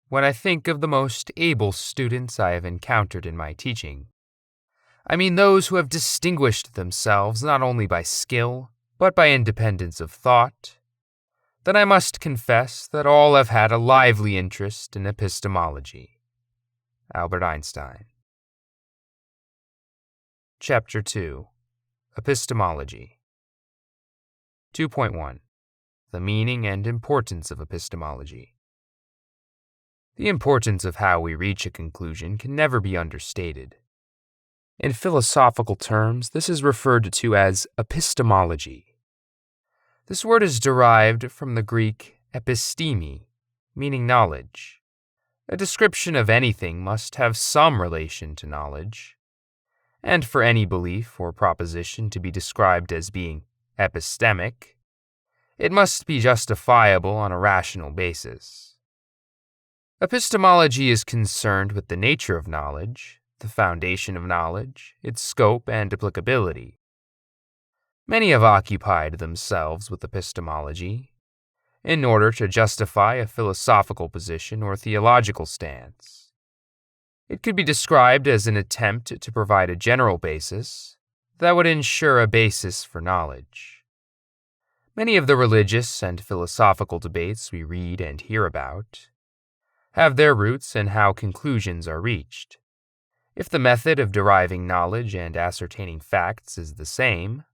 when I think of the most able students I have encountered in my teaching, I mean those who have distinguished themselves not only by skill, but by independence of thought, then I must confess that all have had a lively interest in epistemology. Albert Einstein. Chapter 2. Epistemology. 2.1. The meaning and importance of epistemology. The importance of how we reach a conclusion can never be understated. In philosophical terms, this is referred to as epistemology. This word is derived from the Greek episteme, meaning knowledge. A description of anything must have some relation to knowledge, and for any belief or proposition to be described as being epistemic, it must be justifiable on a rational basis. Epistemology is concerned with the nature of knowledge, the foundation of knowledge, its scope and applicability. Many have occupied themselves with epistemology in order to justify a philosophical position or theological stance. It could be described as an attempt to provide a general basis that would ensure a basis for knowledge. Many of the religious and philosophical debates we read and hear about have their roots in how conclusions are reached. If the method of deriving knowledge and ascertaining facts is the same,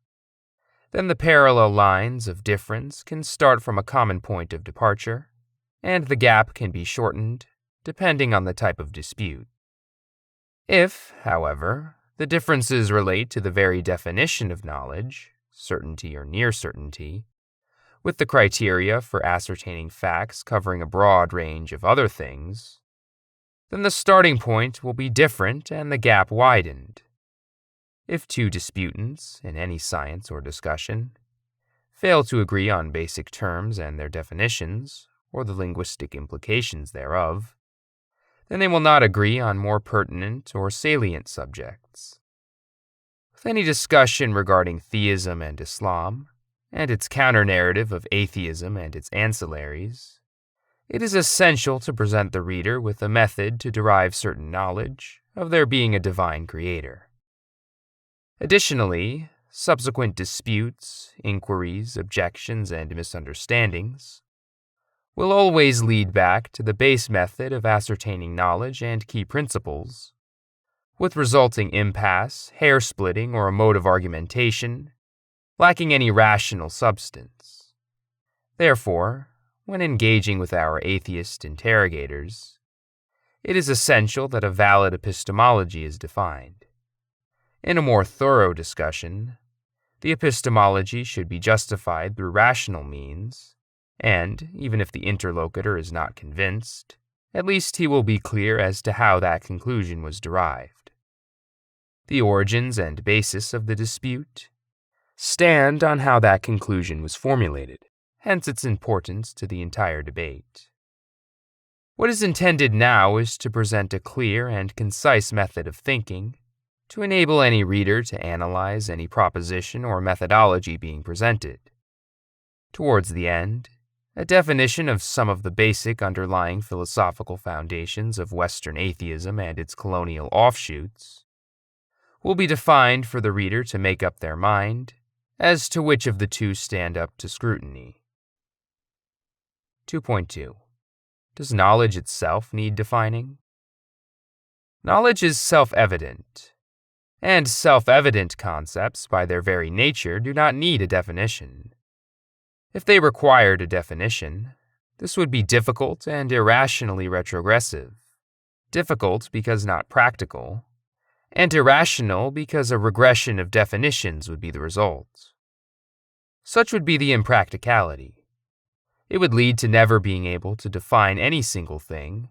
then the parallel lines of difference can start from a common point of departure, and the gap can be shortened depending on the type of dispute. If, however, the differences relate to the very definition of knowledge, certainty or near certainty, with the criteria for ascertaining facts covering a broad range of other things, then the starting point will be different and the gap widened. If two disputants, in any science or discussion, fail to agree on basic terms and their definitions, or the linguistic implications thereof, then they will not agree on more pertinent or salient subjects. With any discussion regarding theism and Islam, and its counter-narrative of atheism and its ancillaries, it is essential to present the reader with a method to derive certain knowledge of there being a divine creator. Additionally, subsequent disputes, inquiries, objections, and misunderstandings will always lead back to the base method of ascertaining knowledge and key principles, with resulting impasse, hair-splitting, or a mode of argumentation lacking any rational substance. Therefore, when engaging with our atheist interrogators, it is essential that a valid epistemology is defined. In a more thorough discussion, the epistemology should be justified through rational means, and, even if the interlocutor is not convinced, at least he will be clear as to how that conclusion was derived. The origins and basis of the dispute stand on how that conclusion was formulated, hence its importance to the entire debate. What is intended now is to present a clear and concise method of thinking to enable any reader to analyze any proposition or methodology being presented. Towards the end, a definition of some of the basic underlying philosophical foundations of Western atheism and its colonial offshoots will be defined for the reader to make up their mind as to which of the two stand up to scrutiny. 2.2. Does knowledge itself need defining? Knowledge is self-evident, and self-evident concepts, by their very nature, do not need a definition. If they required a definition, this would be difficult and irrationally retrogressive. Difficult because not practical, and irrational because a regression of definitions would be the result. Such would be the impracticality. It would lead to never being able to define any single thing,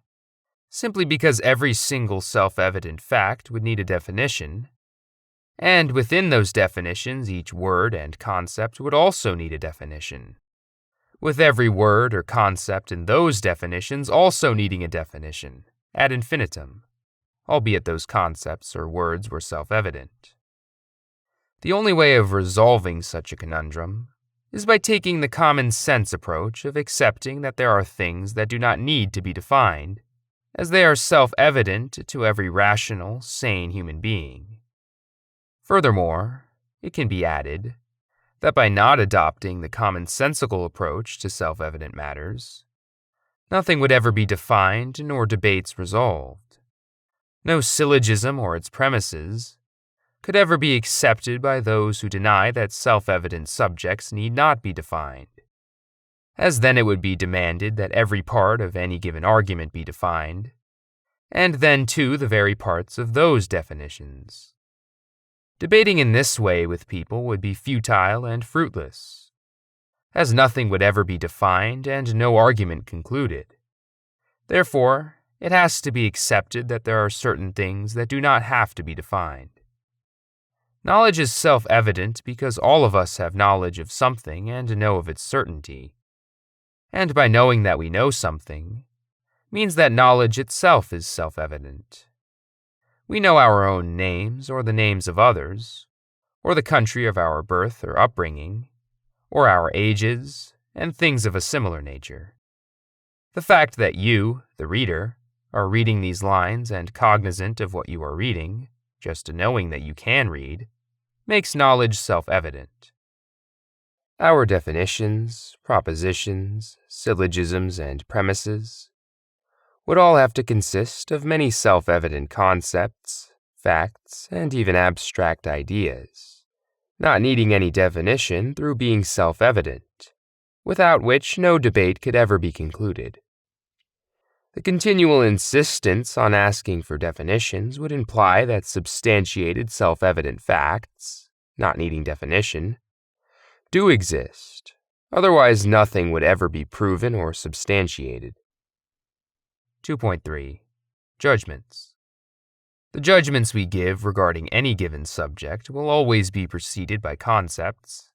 simply because every single self-evident fact would need a definition, and within those definitions each word and concept would also need a definition, with every word or concept in those definitions also needing a definition, ad infinitum, albeit those concepts or words were self-evident. The only way of resolving such a conundrum is by taking the common sense approach of accepting that there are things that do not need to be defined as they are self-evident to every rational, sane human being. Furthermore, it can be added that by not adopting the commonsensical approach to self-evident matters, nothing would ever be defined nor debates resolved. No syllogism or its premises could ever be accepted by those who deny that self-evident subjects need not be defined, as then it would be demanded that every part of any given argument be defined, and then too the very parts of those definitions. Debating in this way with people would be futile and fruitless, as nothing would ever be defined and no argument concluded. Therefore, it has to be accepted that there are certain things that do not have to be defined. Knowledge is self-evident because all of us have knowledge of something and know of its certainty. And by knowing that we know something, means that knowledge itself is self-evident. We know our own names or the names of others, or the country of our birth or upbringing, or our ages, and things of a similar nature. The fact that you, the reader, are reading these lines and cognizant of what you are reading, just knowing that you can read, makes knowledge self-evident. Our definitions, propositions, syllogisms, and premises would all have to consist of many self-evident concepts, facts, and even abstract ideas, not needing any definition through being self-evident, without which no debate could ever be concluded. The continual insistence on asking for definitions would imply that substantiated self-evident facts, not needing definition, do exist, otherwise nothing would ever be proven or substantiated. 2.3. Judgments. The judgments we give regarding any given subject will always be preceded by concepts,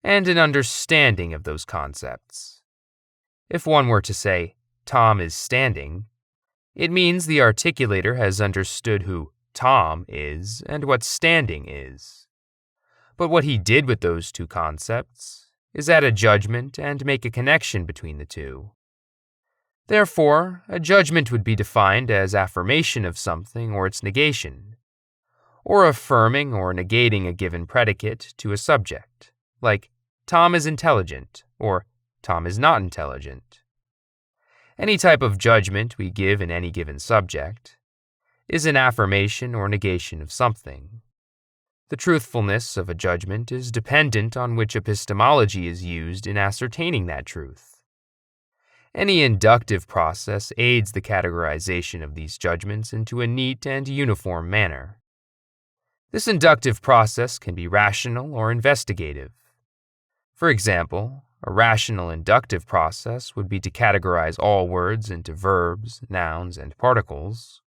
and an understanding of those concepts. If one were to say, Tom is standing, it means the articulator has understood who Tom is and what standing is. But what he did with those two concepts is add a judgment and make a connection between the two. Therefore, a judgment would be defined as affirmation of something or its negation, or affirming or negating a given predicate to a subject, like Tom is intelligent or Tom is not intelligent. Any type of judgment we give in any given subject is an affirmation or negation of something. The truthfulness of a judgment is dependent on which epistemology is used in ascertaining that truth. Any inductive process aids the categorization of these judgments into a neat and uniform manner. This inductive process can be rational or investigative. For example, a rational inductive process would be to categorize all words into verbs, nouns, and particles,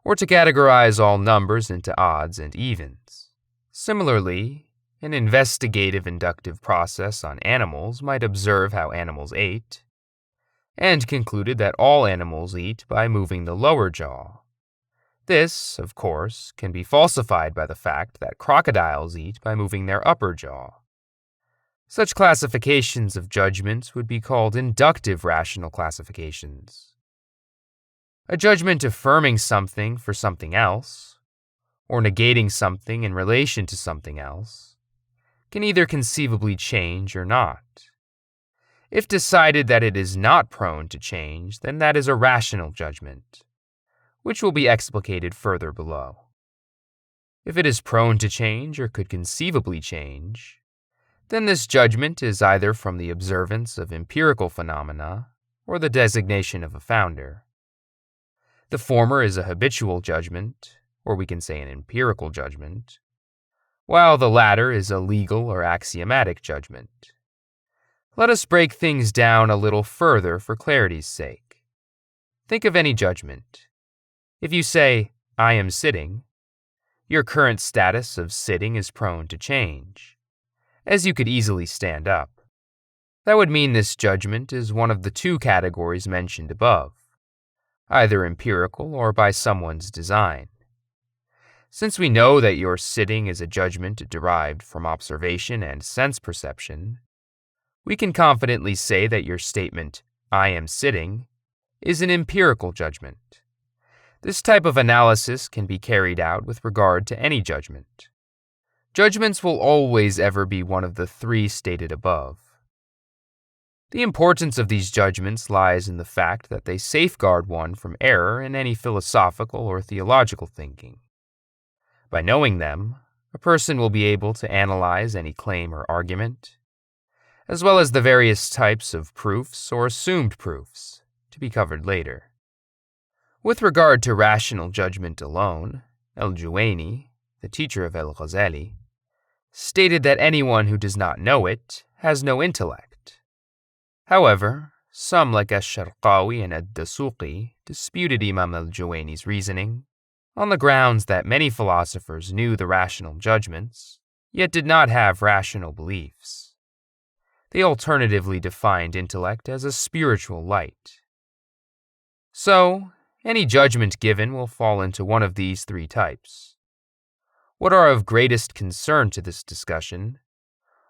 or to categorize all numbers into odds and evens. Similarly, an investigative inductive process on animals might observe how animals ate, and concluded that all animals eat by moving the lower jaw. This, of course, can be falsified by the fact that crocodiles eat by moving their upper jaw. Such classifications of judgments would be called inductive rational classifications. A judgment affirming something for something else, or negating something in relation to something else, can either conceivably change or not. If decided that it is not prone to change, then that is a rational judgment, which will be explicated further below. If it is prone to change or could conceivably change, then this judgment is either from the observance of empirical phenomena or the designation of a founder. The former is a habitual judgment, or we can say an empirical judgment, while the latter is a legal or axiomatic judgment. Let us break things down a little further for clarity's sake. Think of any judgment. If you say, I am sitting, your current status of sitting is prone to change, as you could easily stand up. That would mean this judgment is one of the two categories mentioned above, either empirical or by someone's design. Since we know that your sitting is a judgment derived from observation and sense perception, we can confidently say that your statement, I am sitting, is an empirical judgment. This type of analysis can be carried out with regard to any judgment. Judgments will always ever be one of the three stated above. The importance of these judgments lies in the fact that they safeguard one from error in any philosophical or theological thinking. By knowing them, a person will be able to analyze any claim or argument, as well as the various types of proofs or assumed proofs, to be covered later. With regard to rational judgment alone, El-Juwayni, the teacher of El-Ghazali, stated that anyone who does not know it has no intellect. However, some like Ash-Sharqawi and Ad-Dasuqi disputed Imam al-Juwayni's reasoning on the grounds that many philosophers knew the rational judgments, yet did not have rational beliefs. They alternatively defined intellect as a spiritual light. So, any judgment given will fall into one of these three types. What are of greatest concern to this discussion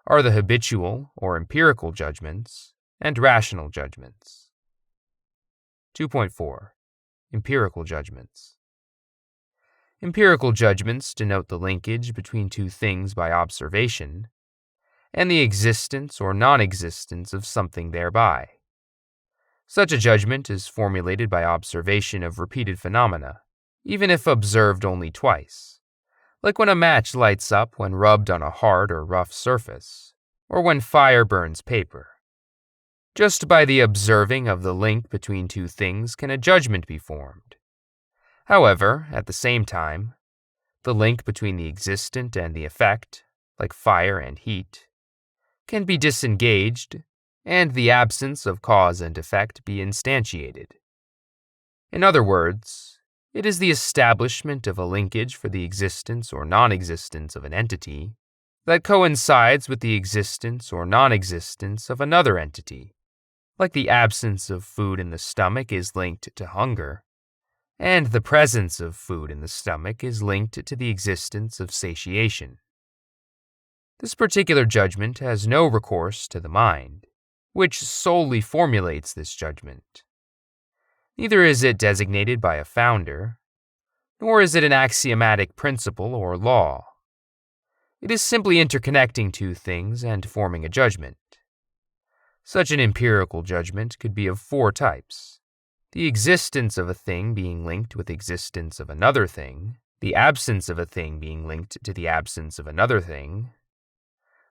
are the habitual or empirical judgments and rational judgments. 2.4. Empirical judgments. Empirical judgments denote the linkage between two things by observation and the existence or non-existence of something thereby. Such a judgment is formulated by observation of repeated phenomena, even if observed only twice, like when a match lights up when rubbed on a hard or rough surface, or when fire burns paper. Just by the observing of the link between two things can a judgment be formed. However, at the same time, the link between the existent and the effect, like fire and heat, can be disengaged and the absence of cause and effect be instantiated. In other words, it is the establishment of a linkage for the existence or non-existence of an entity that coincides with the existence or non-existence of another entity, like the absence of food in the stomach is linked to hunger, and the presence of food in the stomach is linked to the existence of satiation. This particular judgment has no recourse to the mind, which solely formulates this judgment. Neither is it designated by a founder, nor is it an axiomatic principle or law. It is simply interconnecting two things and forming a judgment. Such an empirical judgment could be of four types: the existence of a thing being linked with the existence of another thing, the absence of a thing being linked to the absence of another thing,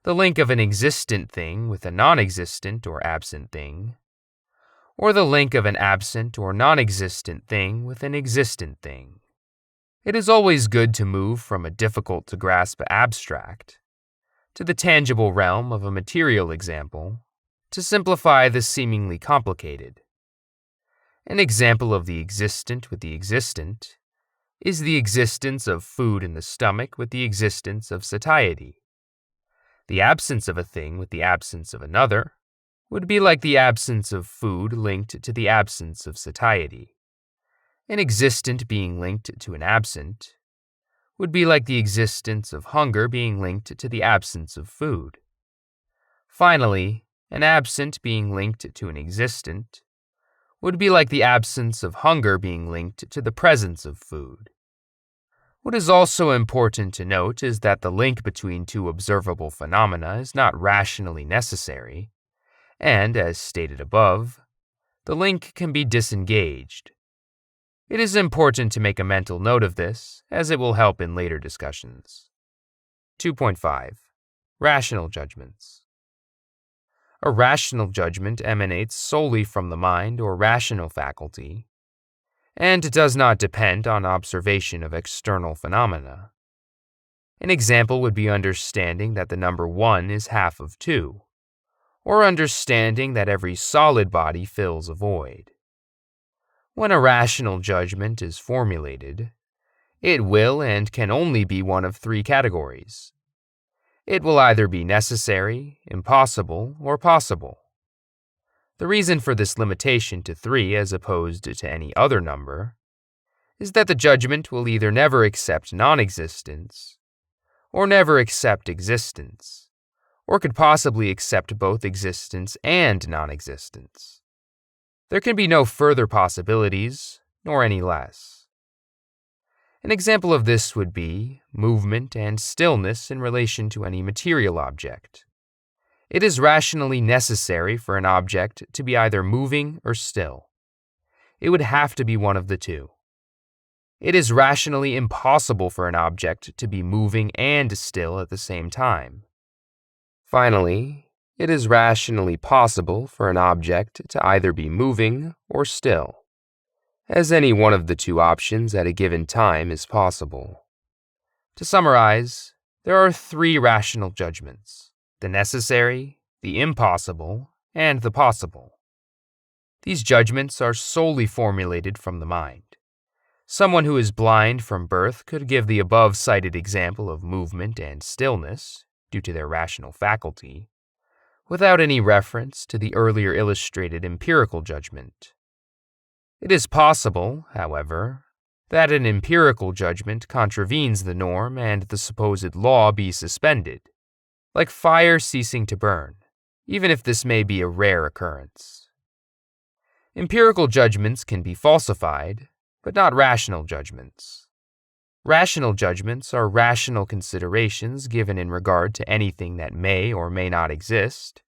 the link of an existent thing with a non-existent or absent thing, or the link of an absent or non-existent thing with an existent thing. It is always good to move from a difficult-to-grasp abstract to the tangible realm of a material example to simplify the seemingly complicated. An example of the existent with the existent is the existence of food in the stomach with the existence of satiety. The absence of a thing with the absence of another would be like the absence of food linked to the absence of satiety. An existent being linked to an absent would be like the existence of hunger being linked to the absence of food. Finally, an absent being linked to an existent would be like the absence of hunger being linked to the presence of food. What is also important to note is that the link between two observable phenomena is not rationally necessary, and, as stated above, the link can be disengaged. It is important to make a mental note of this, as it will help in later discussions. 2.5. Rational Judgments. A rational judgment emanates solely from the mind or rational faculty, and does not depend on observation of external phenomena. An example would be understanding that the number 1 is half of 2, or understanding that every solid body fills a void. When a rational judgment is formulated, it will and can only be one of three categories. It will either be necessary, impossible, or possible. The reason for this limitation to 3 as opposed to any other number is that the judgment will either never accept non-existence or never accept existence, or could possibly accept both existence and non-existence. There can be no further possibilities, nor any less. An example of this would be movement and stillness in relation to any material object. It is rationally necessary for an object to be either moving or still. It would have to be one of the two. It is rationally impossible for an object to be moving and still at the same time. Finally, it is rationally possible for an object to either be moving or still, as any one of the two options at a given time is possible. To summarize, there are three rational judgments: the necessary, the impossible, and the possible. These judgments are solely formulated from the mind. Someone who is blind from birth could give the above-cited example of movement and stillness, due to their rational faculty, without any reference to the earlier illustrated empirical judgment. It is possible, however, that an empirical judgment contravenes the norm and the supposed law be suspended, like fire ceasing to burn, even if this may be a rare occurrence. Empirical judgments can be falsified, but not rational judgments. Rational judgments are rational considerations given in regard to anything that may or may not exist,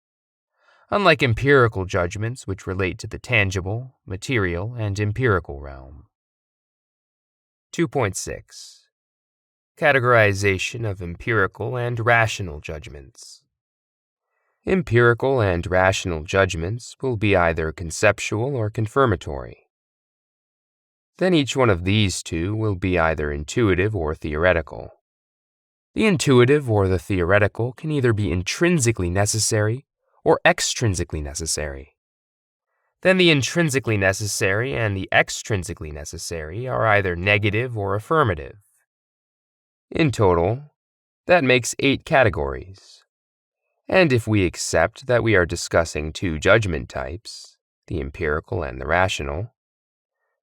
unlike empirical judgments which relate to the tangible, material, and empirical realm. 2.6. Categorization of empirical and rational judgments. Empirical and rational judgments will be either conceptual or confirmatory. Then each one of these two will be either intuitive or theoretical. The intuitive or the theoretical can either be intrinsically necessary or extrinsically necessary. Then the intrinsically necessary and the extrinsically necessary are either negative or affirmative. In total, that makes 8 categories. And if we accept that we are discussing two judgment types, the empirical and the rational,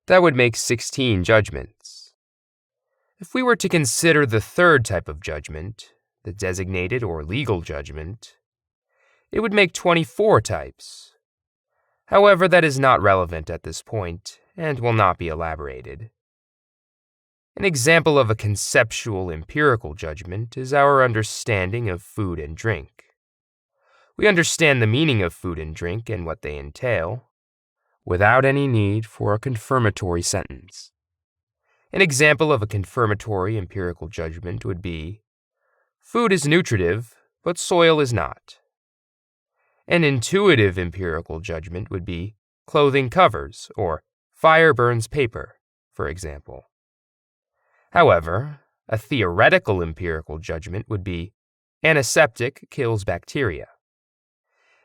that would make 16 judgments. If we were to consider the third type of judgment, the designated or legal judgment, it would make 24 types. However, that is not relevant at this point and will not be elaborated. An example of a conceptual empirical judgment is our understanding of food and drink. We understand the meaning of food and drink and what they entail, without any need for a confirmatory sentence. An example of a confirmatory empirical judgment would be, food is nutritive, but soil is not. An intuitive empirical judgment would be, clothing covers, or fire burns paper, for example. However, a theoretical empirical judgment would be, antiseptic kills bacteria.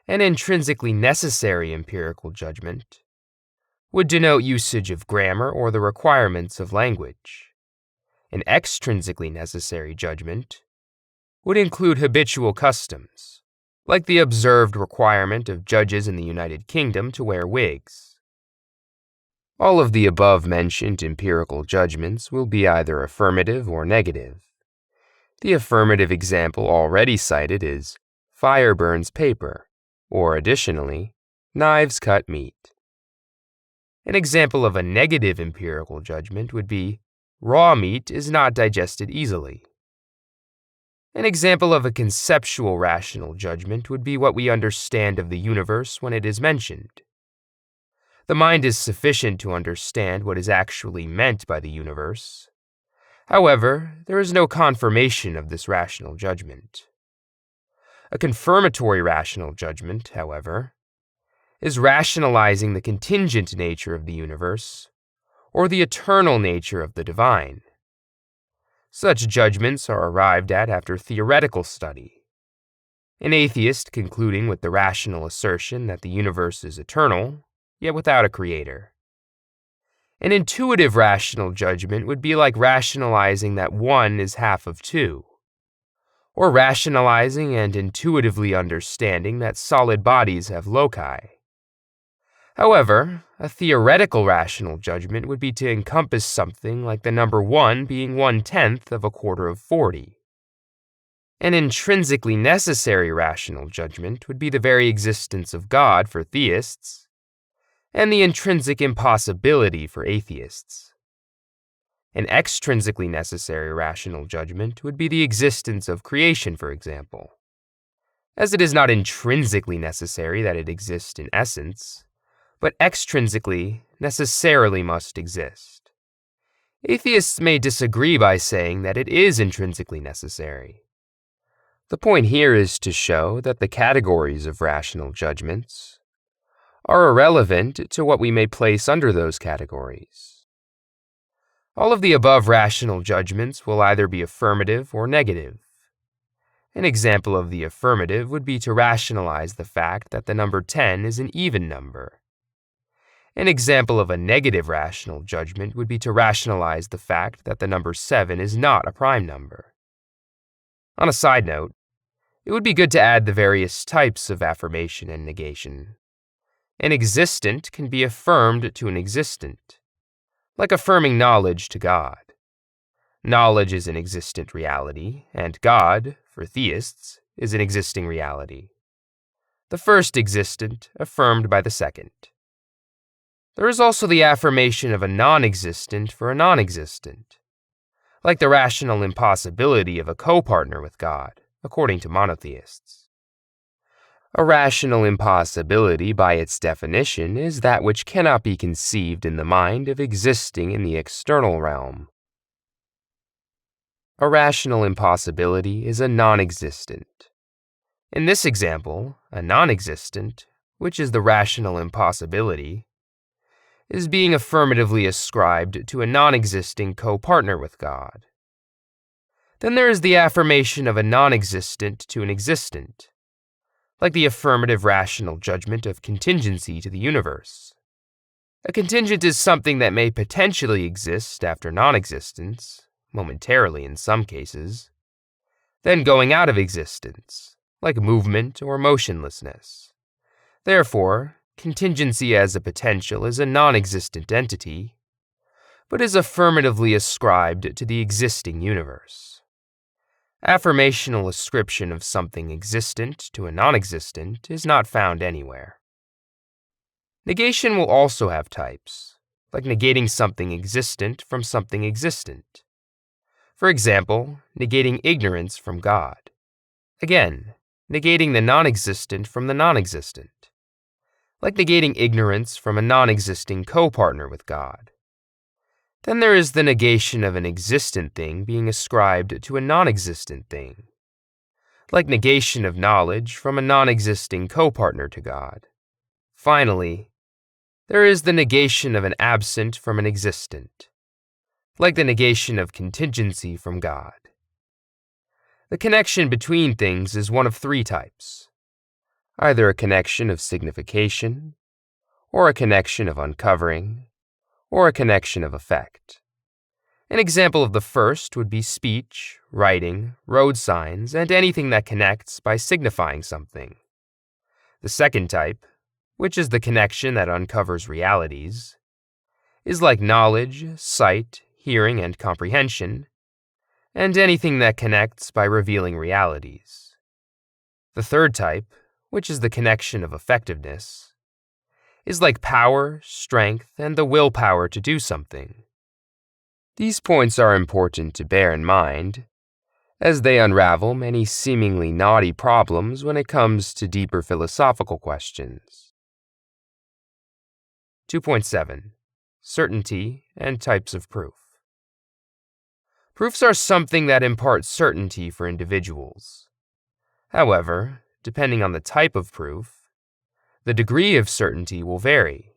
An intrinsically necessary empirical judgment would denote usage of grammar or the requirements of language. An extrinsically necessary judgment would include habitual customs, like the observed requirement of judges in the United Kingdom to wear wigs. All of the above-mentioned empirical judgments will be either affirmative or negative. The affirmative example already cited is fire burns paper, or additionally, knives cut meat. An example of a negative empirical judgment would be, raw meat is not digested easily. An example of a conceptual rational judgment would be what we understand of the universe when it is mentioned. The mind is sufficient to understand what is actually meant by the universe. However, there is no confirmation of this rational judgment. A confirmatory rational judgment, however, is rationalizing the contingent nature of the universe or the eternal nature of the divine. Such judgments are arrived at after theoretical study. An atheist concluding with the rational assertion that the universe is eternal, yet without a creator. An intuitive rational judgment would be like rationalizing that 1 is half of 2, or rationalizing and intuitively understanding that solid bodies have loci. However, a theoretical rational judgment would be to encompass something like the number 1 being 1/10 of a quarter of 40. An intrinsically necessary rational judgment would be the very existence of God for theists, and the intrinsic impossibility for atheists. An extrinsically necessary rational judgment would be the existence of creation, for example. As it is not intrinsically necessary that it exist in essence, but extrinsically necessarily must exist. Atheists may disagree by saying that it is intrinsically necessary. The point here is to show that the categories of rational judgments are irrelevant to what we may place under those categories. All of the above rational judgments will either be affirmative or negative. An example of the affirmative would be to rationalize the fact that the number 10 is an even number. An example of a negative rational judgment would be to rationalize the fact that the number 7 is not a prime number. On a side note, it would be good to add the various types of affirmation and negation. An existent can be affirmed to an existent, like affirming knowledge to God. Knowledge is an existent reality, and God, for theists, is an existing reality. The first existent affirmed by the second. There is also the affirmation of a non-existent for a non-existent, like the rational impossibility of a co-partner with God, according to monotheists. A rational impossibility, by its definition, is that which cannot be conceived in the mind of existing in the external realm. A rational impossibility is a non-existent. In this example, a non-existent, which is the rational impossibility, is being affirmatively ascribed to a non-existing co-partner with God. Then there is the affirmation of a non-existent to an existent, like the affirmative rational judgment of contingency to the universe. A contingent is something that may potentially exist after non-existence, momentarily in some cases, then going out of existence, like movement or motionlessness. Therefore, contingency as a potential is a non-existent entity, but is affirmatively ascribed to the existing universe. Affirmational ascription of something existent to a non-existent is not found anywhere. Negation will also have types, like negating something existent from something existent. For example, negating ignorance from God. Again, negating the non-existent from the non-existent, like negating ignorance from a non-existing co-partner with God. Then there is the negation of an existent thing being ascribed to a non-existent thing, like negation of knowledge from a non-existing co-partner to God. Finally, there is the negation of an absent from an existent, like the negation of contingency from God. The connection between things is one of three types, either a connection of signification, or a connection of uncovering, or a connection of effect. An example of the first would be speech, writing, road signs, and anything that connects by signifying something. The second type, which is the connection that uncovers realities, is like knowledge, sight, hearing, and comprehension, and anything that connects by revealing realities. The third type, which is the connection of effectiveness, is like power, strength, and the willpower to do something. These points are important to bear in mind, as they unravel many seemingly knotty problems when it comes to deeper philosophical questions. 2.7. Certainty and types of proof. Proofs are something that impart certainty for individuals. However, depending on the type of proof, the degree of certainty will vary.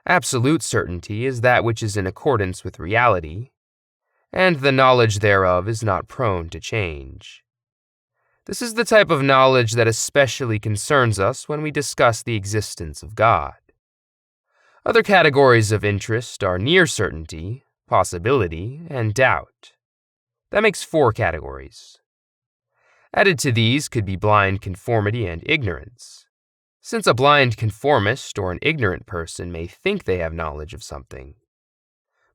Absolute certainty is that which is in accordance with reality, and the knowledge thereof is not prone to change. This is the type of knowledge that especially concerns us when we discuss the existence of God. Other categories of interest are near certainty, possibility, and doubt. That makes 4 categories. Added to these could be blind conformity and ignorance, since a blind conformist or an ignorant person may think they have knowledge of something.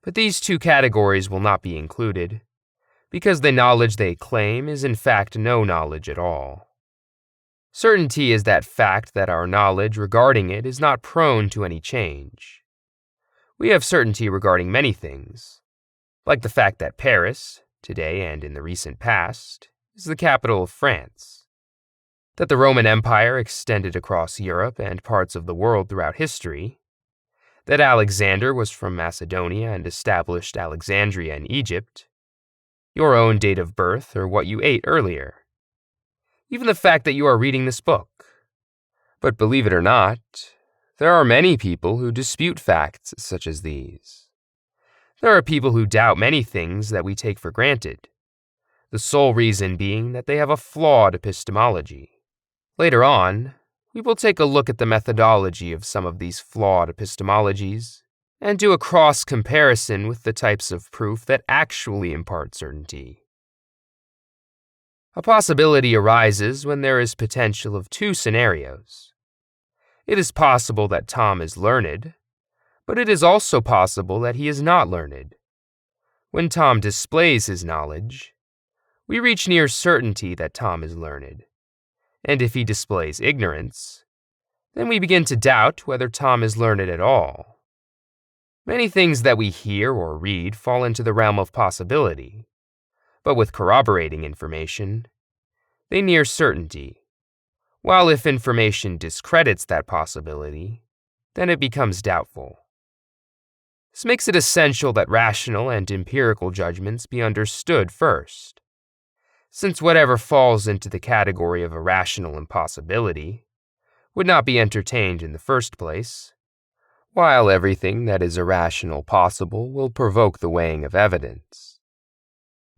But these 2 categories will not be included, because the knowledge they claim is in fact no knowledge at all. Certainty is that fact that our knowledge regarding it is not prone to any change. We have certainty regarding many things, like the fact that Paris, today and in the recent past, is the capital of France, that the Roman Empire extended across Europe and parts of the world throughout history, that Alexander was from Macedonia and established Alexandria in Egypt, your own date of birth or what you ate earlier, even the fact that you are reading this book. But believe it or not, there are many people who dispute facts such as these. There are people who doubt many things that we take for granted, the sole reason being that they have a flawed epistemology. Later on, we will take a look at the methodology of some of these flawed epistemologies and do a cross-comparison with the types of proof that actually impart certainty. A possibility arises when there is potential of two scenarios. It is possible that Tom is learned, but it is also possible that he is not learned. When Tom displays his knowledge, we reach near certainty that Tom is learned, and if he displays ignorance, then we begin to doubt whether Tom is learned at all. Many things that we hear or read fall into the realm of possibility, but with corroborating information, they near certainty, while if information discredits that possibility, then it becomes doubtful. This makes it essential that rational and empirical judgments be understood first, since whatever falls into the category of a rational impossibility would not be entertained in the first place, while everything that is irrational possible will provoke the weighing of evidence.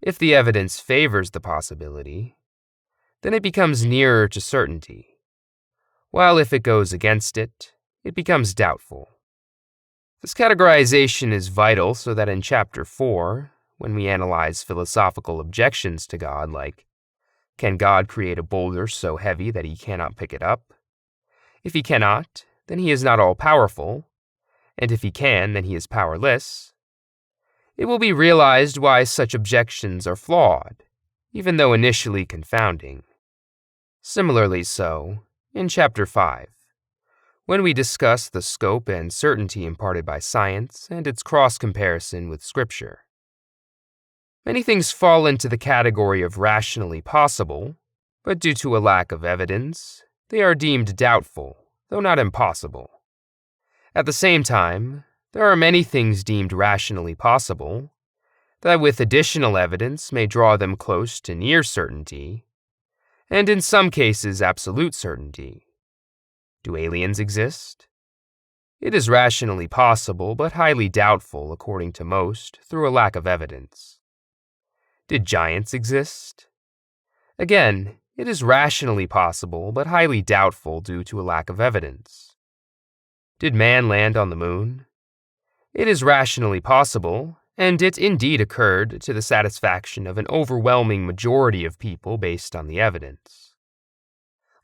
If the evidence favors the possibility, then it becomes nearer to certainty, while if it goes against it, it becomes doubtful. This categorization is vital so that in Chapter 4, when we analyze philosophical objections to God like, can God create a boulder so heavy that he cannot pick it up? If he cannot, then he is not all-powerful, and if he can, then he is powerless. It will be realized why such objections are flawed, even though initially confounding. Similarly so, in Chapter 5, when we discuss the scope and certainty imparted by science and its cross-comparison with Scripture. Many things fall into the category of rationally possible, but due to a lack of evidence, they are deemed doubtful, though not impossible. At the same time, there are many things deemed rationally possible that with additional evidence may draw them close to near certainty, and in some cases absolute certainty. Do aliens exist? It is rationally possible, but highly doubtful, according to most, through a lack of evidence. Did giants exist? Again, it is rationally possible, but highly doubtful due to a lack of evidence. Did man land on the moon? It is rationally possible, and it indeed occurred to the satisfaction of an overwhelming majority of people based on the evidence.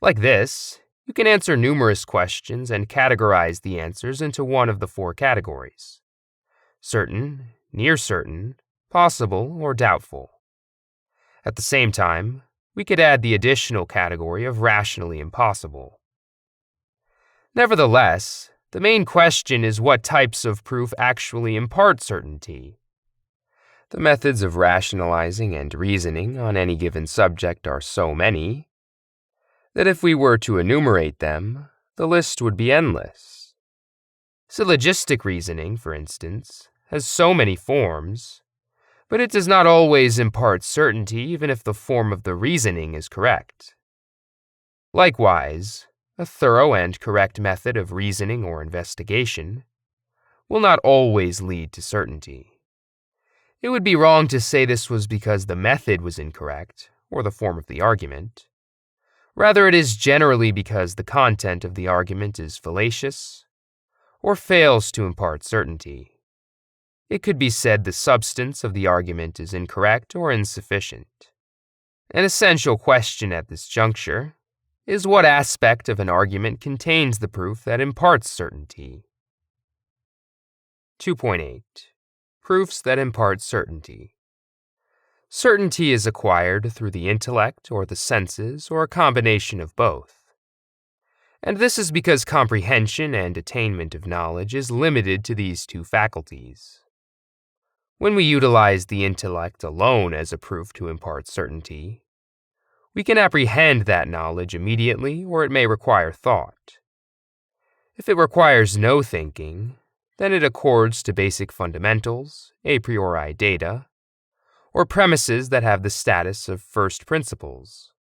Like this, you can answer numerous questions and categorize the answers into one of the four categories: certain, near certain, possible, or doubtful. At the same time, we could add the additional category of rationally impossible. Nevertheless, the main question is what types of proof actually impart certainty. The methods of rationalizing and reasoning on any given subject are so many that if we were to enumerate them, the list would be endless. Syllogistic reasoning, for instance, has so many forms, but it does not always impart certainty even if the form of the reasoning is correct. Likewise, a thorough and correct method of reasoning or investigation will not always lead to certainty. It would be wrong to say this was because the method was incorrect, or the form of the argument. Rather, it is generally because the content of the argument is fallacious, or fails to impart certainty. It could be said the substance of the argument is incorrect or insufficient. An essential question at this juncture is what aspect of an argument contains the proof that imparts certainty. 2.8. Proofs that impart certainty. Certainty is acquired through the intellect or the senses or a combination of both. And this is because comprehension and attainment of knowledge is limited to these two faculties. When we utilize the intellect alone as a proof to impart certainty, we can apprehend that knowledge immediately, or it may require thought. If it requires no thinking, then it accords to basic fundamentals, a priori data, or premises that have the status of first principles.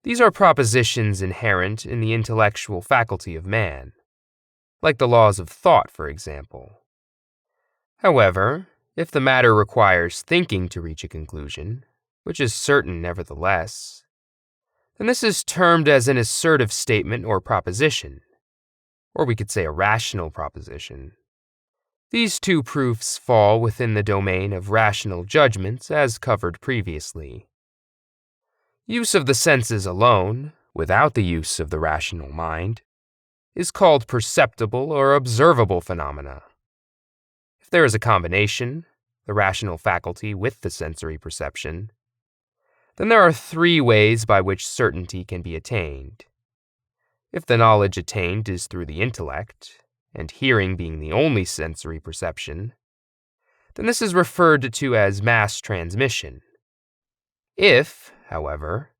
These are propositions inherent in the intellectual faculty of man, like the laws of thought, for example. However, if the matter requires thinking to reach a conclusion, which is certain nevertheless, then this is termed as an assertive statement or proposition, or we could say a rational proposition. These two proofs fall within the domain of rational judgments as covered previously. Use of the senses alone, without the use of the rational mind, is called perceptible or observable phenomena. If there is a combination, the rational faculty with the sensory perception, then there are three ways by which certainty can be attained. If the knowledge attained is through the intellect, and hearing being the only sensory perception, then this is referred to as mass transmission. If, however,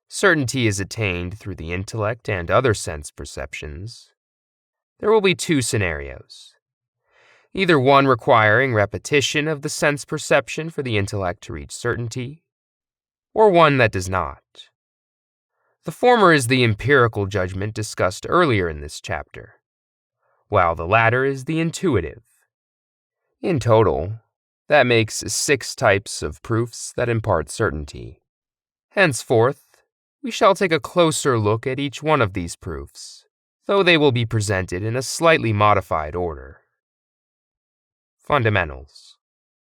certainty is attained through the intellect and other sense perceptions, there will be two scenarios. Either one requiring repetition of the sense perception for the intellect to reach certainty, or one that does not. The former is the empirical judgment discussed earlier in this chapter, while the latter is the intuitive. In total, that makes 6 types of proofs that impart certainty. Henceforth, we shall take a closer look at each one of these proofs, though they will be presented in a slightly modified order. Fundamentals.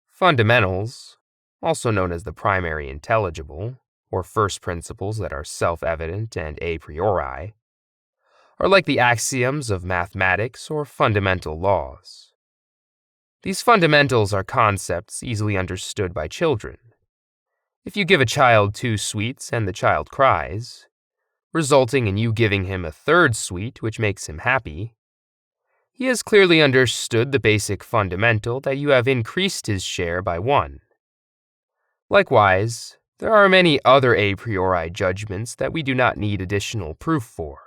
Fundamentals, also known as the primary intelligible, or first principles that are self-evident and a priori, are like the axioms of mathematics or fundamental laws. These fundamentals are concepts easily understood by children. If you give a child 2 sweets and the child cries, resulting in you giving him a 3rd sweet which makes him happy, he has clearly understood the basic fundamental that you have increased his share by 1. Likewise, there are many other a priori judgments that we do not need additional proof for,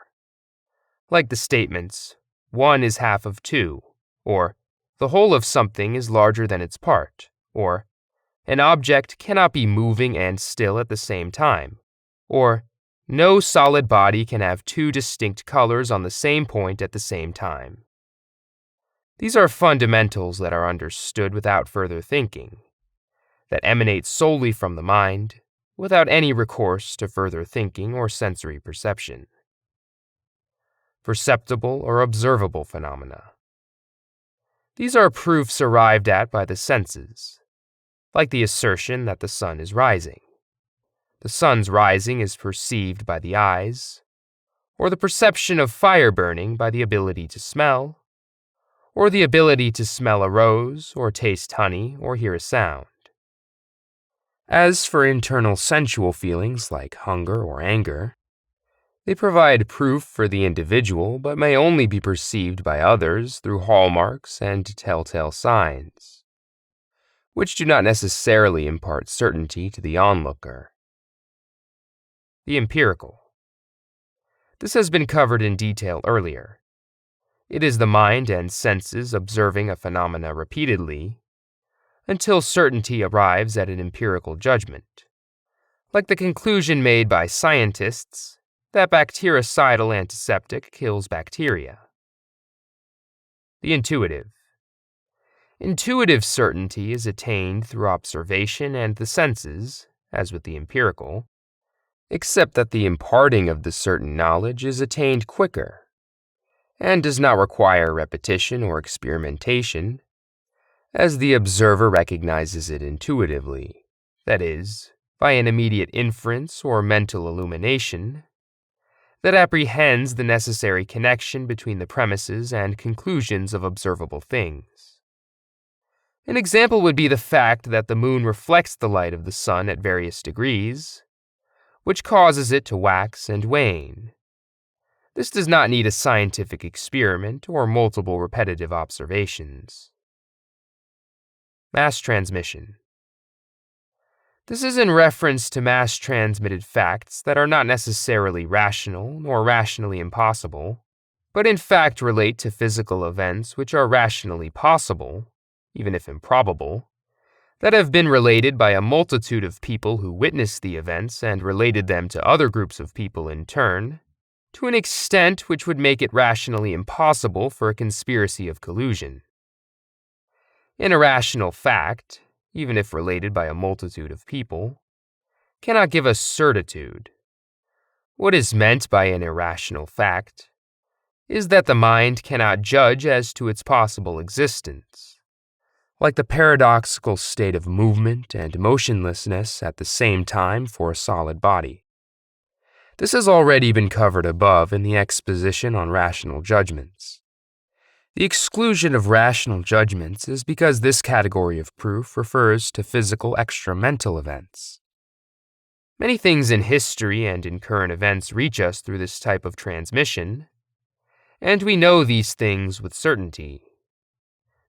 like the statements, 1 is half of 2, or the whole of something is larger than its part, or an object cannot be moving and still at the same time, or no solid body can have 2 distinct colors on the same point at the same time. These are fundamentals that are understood without further thinking, that emanate solely from the mind, without any recourse to further thinking or sensory perception. Perceptible or observable phenomena. These are proofs arrived at by the senses, like the assertion that the sun is rising. The sun's rising is perceived by the eyes, or the perception of fire burning by the ability to smell, or the ability to smell a rose, or taste honey, or hear a sound. As for internal sensual feelings like hunger or anger, they provide proof for the individual but may only be perceived by others through hallmarks and telltale signs, which do not necessarily impart certainty to the onlooker. The empirical. This has been covered in detail earlier. It is the mind and senses observing a phenomena repeatedly until certainty arrives at an empirical judgment, like the conclusion made by scientists that bactericidal antiseptic kills bacteria. The intuitive. Intuitive certainty is attained through observation and the senses, as with the empirical, except that the imparting of the certain knowledge is attained quicker, and does not require repetition or experimentation, as the observer recognizes it intuitively, that is, by an immediate inference or mental illumination that apprehends the necessary connection between the premises and conclusions of observable things. An example would be the fact that the moon reflects the light of the sun at various degrees, which causes it to wax and wane. This does not need a scientific experiment or multiple repetitive observations. Mass transmission. This is in reference to mass-transmitted facts that are not necessarily rational nor rationally impossible, but in fact relate to physical events which are rationally possible, even if improbable, that have been related by a multitude of people who witnessed the events and related them to other groups of people in turn, to an extent which would make it rationally impossible for a conspiracy of collusion. An irrational fact, even if related by a multitude of people, cannot give us certitude. What is meant by an irrational fact is that the mind cannot judge as to its possible existence, like the paradoxical state of movement and motionlessness at the same time for a solid body. This has already been covered above in the exposition on rational judgments. The exclusion of rational judgments is because this category of proof refers to physical extramental events. Many things in history and in current events reach us through this type of transmission, and we know these things with certainty.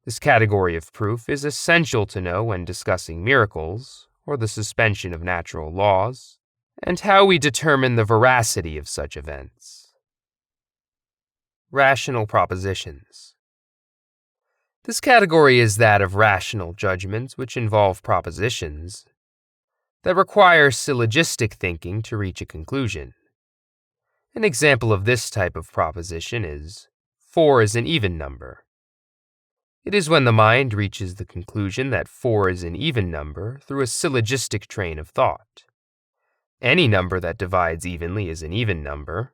This category of proof is essential to know when discussing miracles, or the suspension of natural laws, and how we determine the veracity of such events. Rational propositions. This category is that of rational judgments which involve propositions that require syllogistic thinking to reach a conclusion. An example of this type of proposition is 4 is an even number. It is when the mind reaches the conclusion that 4 is an even number through a syllogistic train of thought. Any number that divides evenly is an even number.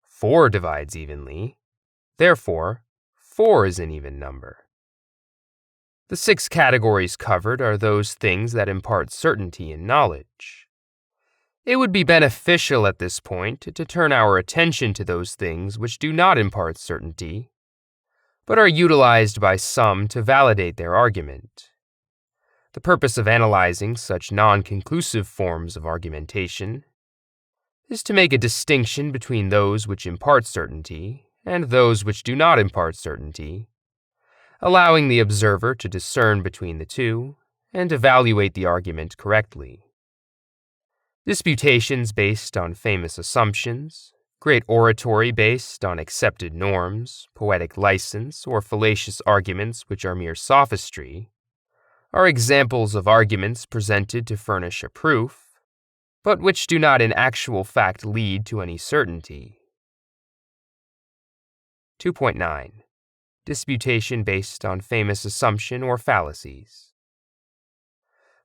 4 divides evenly. Therefore, 4 is an even number. The 6 categories covered are those things that impart certainty in knowledge. It would be beneficial at this point to turn our attention to those things which do not impart certainty, but are utilized by some to validate their argument. The purpose of analyzing such non-conclusive forms of argumentation is to make a distinction between those which impart certainty and those which do not impart certainty, allowing the observer to discern between the two and evaluate the argument correctly. Disputations based on famous assumptions, great oratory based on accepted norms, poetic license, or fallacious arguments which are mere sophistry, are examples of arguments presented to furnish a proof, but which do not in actual fact lead to any certainty. 2.9. Disputation based on famous assumption or fallacies.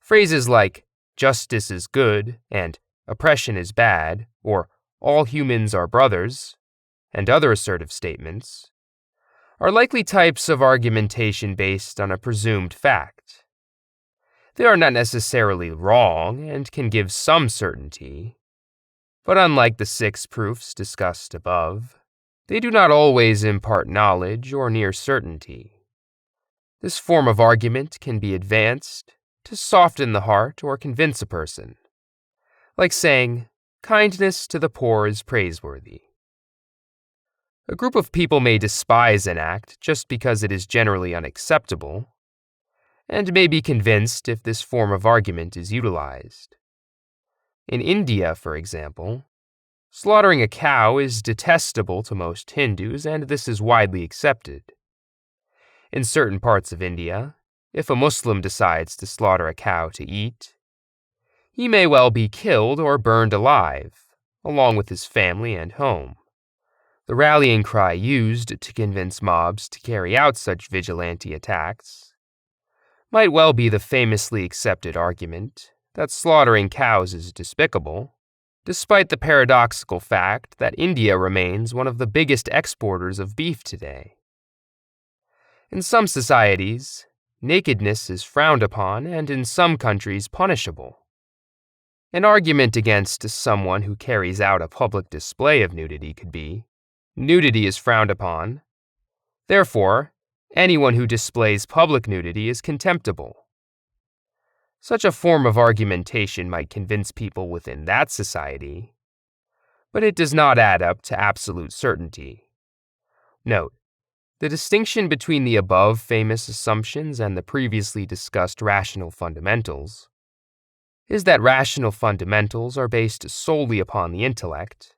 Phrases like justice is good and oppression is bad, or all humans are brothers, and other assertive statements, are likely types of argumentation based on a presumed fact. They are not necessarily wrong and can give some certainty, but unlike the 6 proofs discussed above, they do not always impart knowledge or near certainty. This form of argument can be advanced to soften the heart or convince a person, like saying, kindness to the poor is praiseworthy. A group of people may despise an act just because it is generally unacceptable, and may be convinced if this form of argument is utilized. In India, for example, slaughtering a cow is detestable to most Hindus, and this is widely accepted. In certain parts of India, if a Muslim decides to slaughter a cow to eat, he may well be killed or burned alive, along with his family and home. The rallying cry used to convince mobs to carry out such vigilante attacks might well be the famously accepted argument that slaughtering cows is despicable, despite the paradoxical fact that India remains one of the biggest exporters of beef today. In some societies, nakedness is frowned upon and in some countries punishable. An argument against someone who carries out a public display of nudity could be, nudity is frowned upon, therefore, anyone who displays public nudity is contemptible. Such a form of argumentation might convince people within that society, but it does not add up to absolute certainty. Note, the distinction between the above famous assumptions and the previously discussed rational fundamentals is that rational fundamentals are based solely upon the intellect,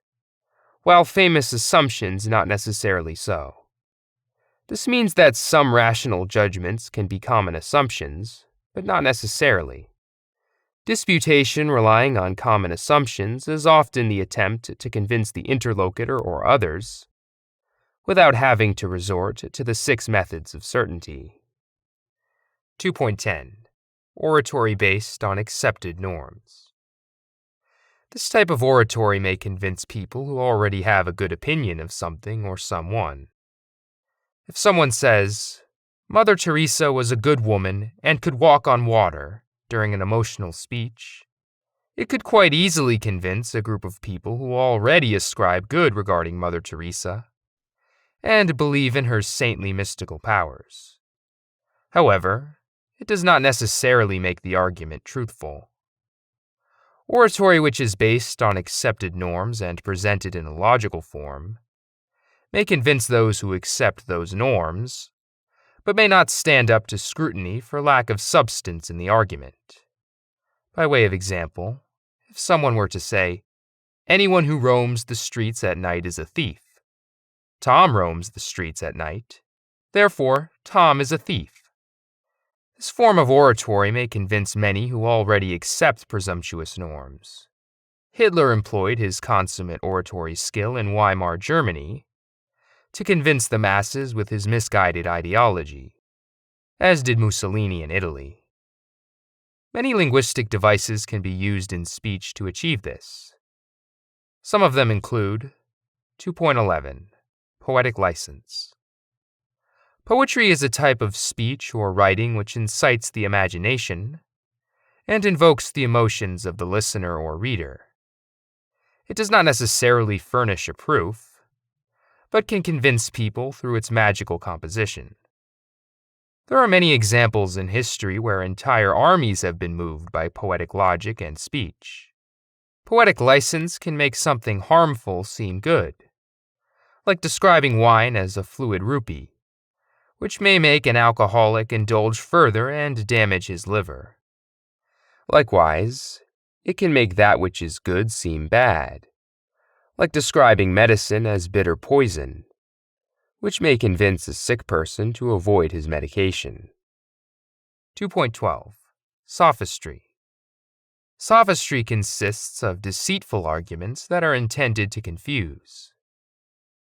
while famous assumptions not necessarily so. This means that some rational judgments can be common assumptions, but not necessarily. Disputation relying on common assumptions is often the attempt to convince the interlocutor or others without having to resort to the 6 methods of certainty. 2.10. Oratory based on accepted norms. This type of oratory may convince people who already have a good opinion of something or someone. If someone says, "Mother Teresa was a good woman and could walk on water," during an emotional speech, it could quite easily convince a group of people who already ascribe good regarding Mother Teresa and believe in her saintly mystical powers. However, it does not necessarily make the argument truthful. Oratory which is based on accepted norms and presented in a logical form may convince those who accept those norms, but may not stand up to scrutiny for lack of substance in the argument. By way of example, if someone were to say, "Anyone who roams the streets at night is a thief. Tom roams the streets at night. Therefore, Tom is a thief." This form of oratory may convince many who already accept presumptuous norms. Hitler employed his consummate oratory skill in Weimar Germany to convince the masses with his misguided ideology, as did Mussolini in Italy. Many linguistic devices can be used in speech to achieve this. Some of them include 2.11. Poetic license. Poetry is a type of speech or writing which incites the imagination and invokes the emotions of the listener or reader. It does not necessarily furnish a proof, but can convince people through its magical composition. There are many examples in history where entire armies have been moved by poetic logic and speech. Poetic license can make something harmful seem good, like describing wine as a fluid rupee, which may make an alcoholic indulge further and damage his liver. Likewise, it can make that which is good seem bad, like describing medicine as bitter poison, which may convince a sick person to avoid his medication. 2.12. Sophistry. Sophistry consists of deceitful arguments that are intended to confuse.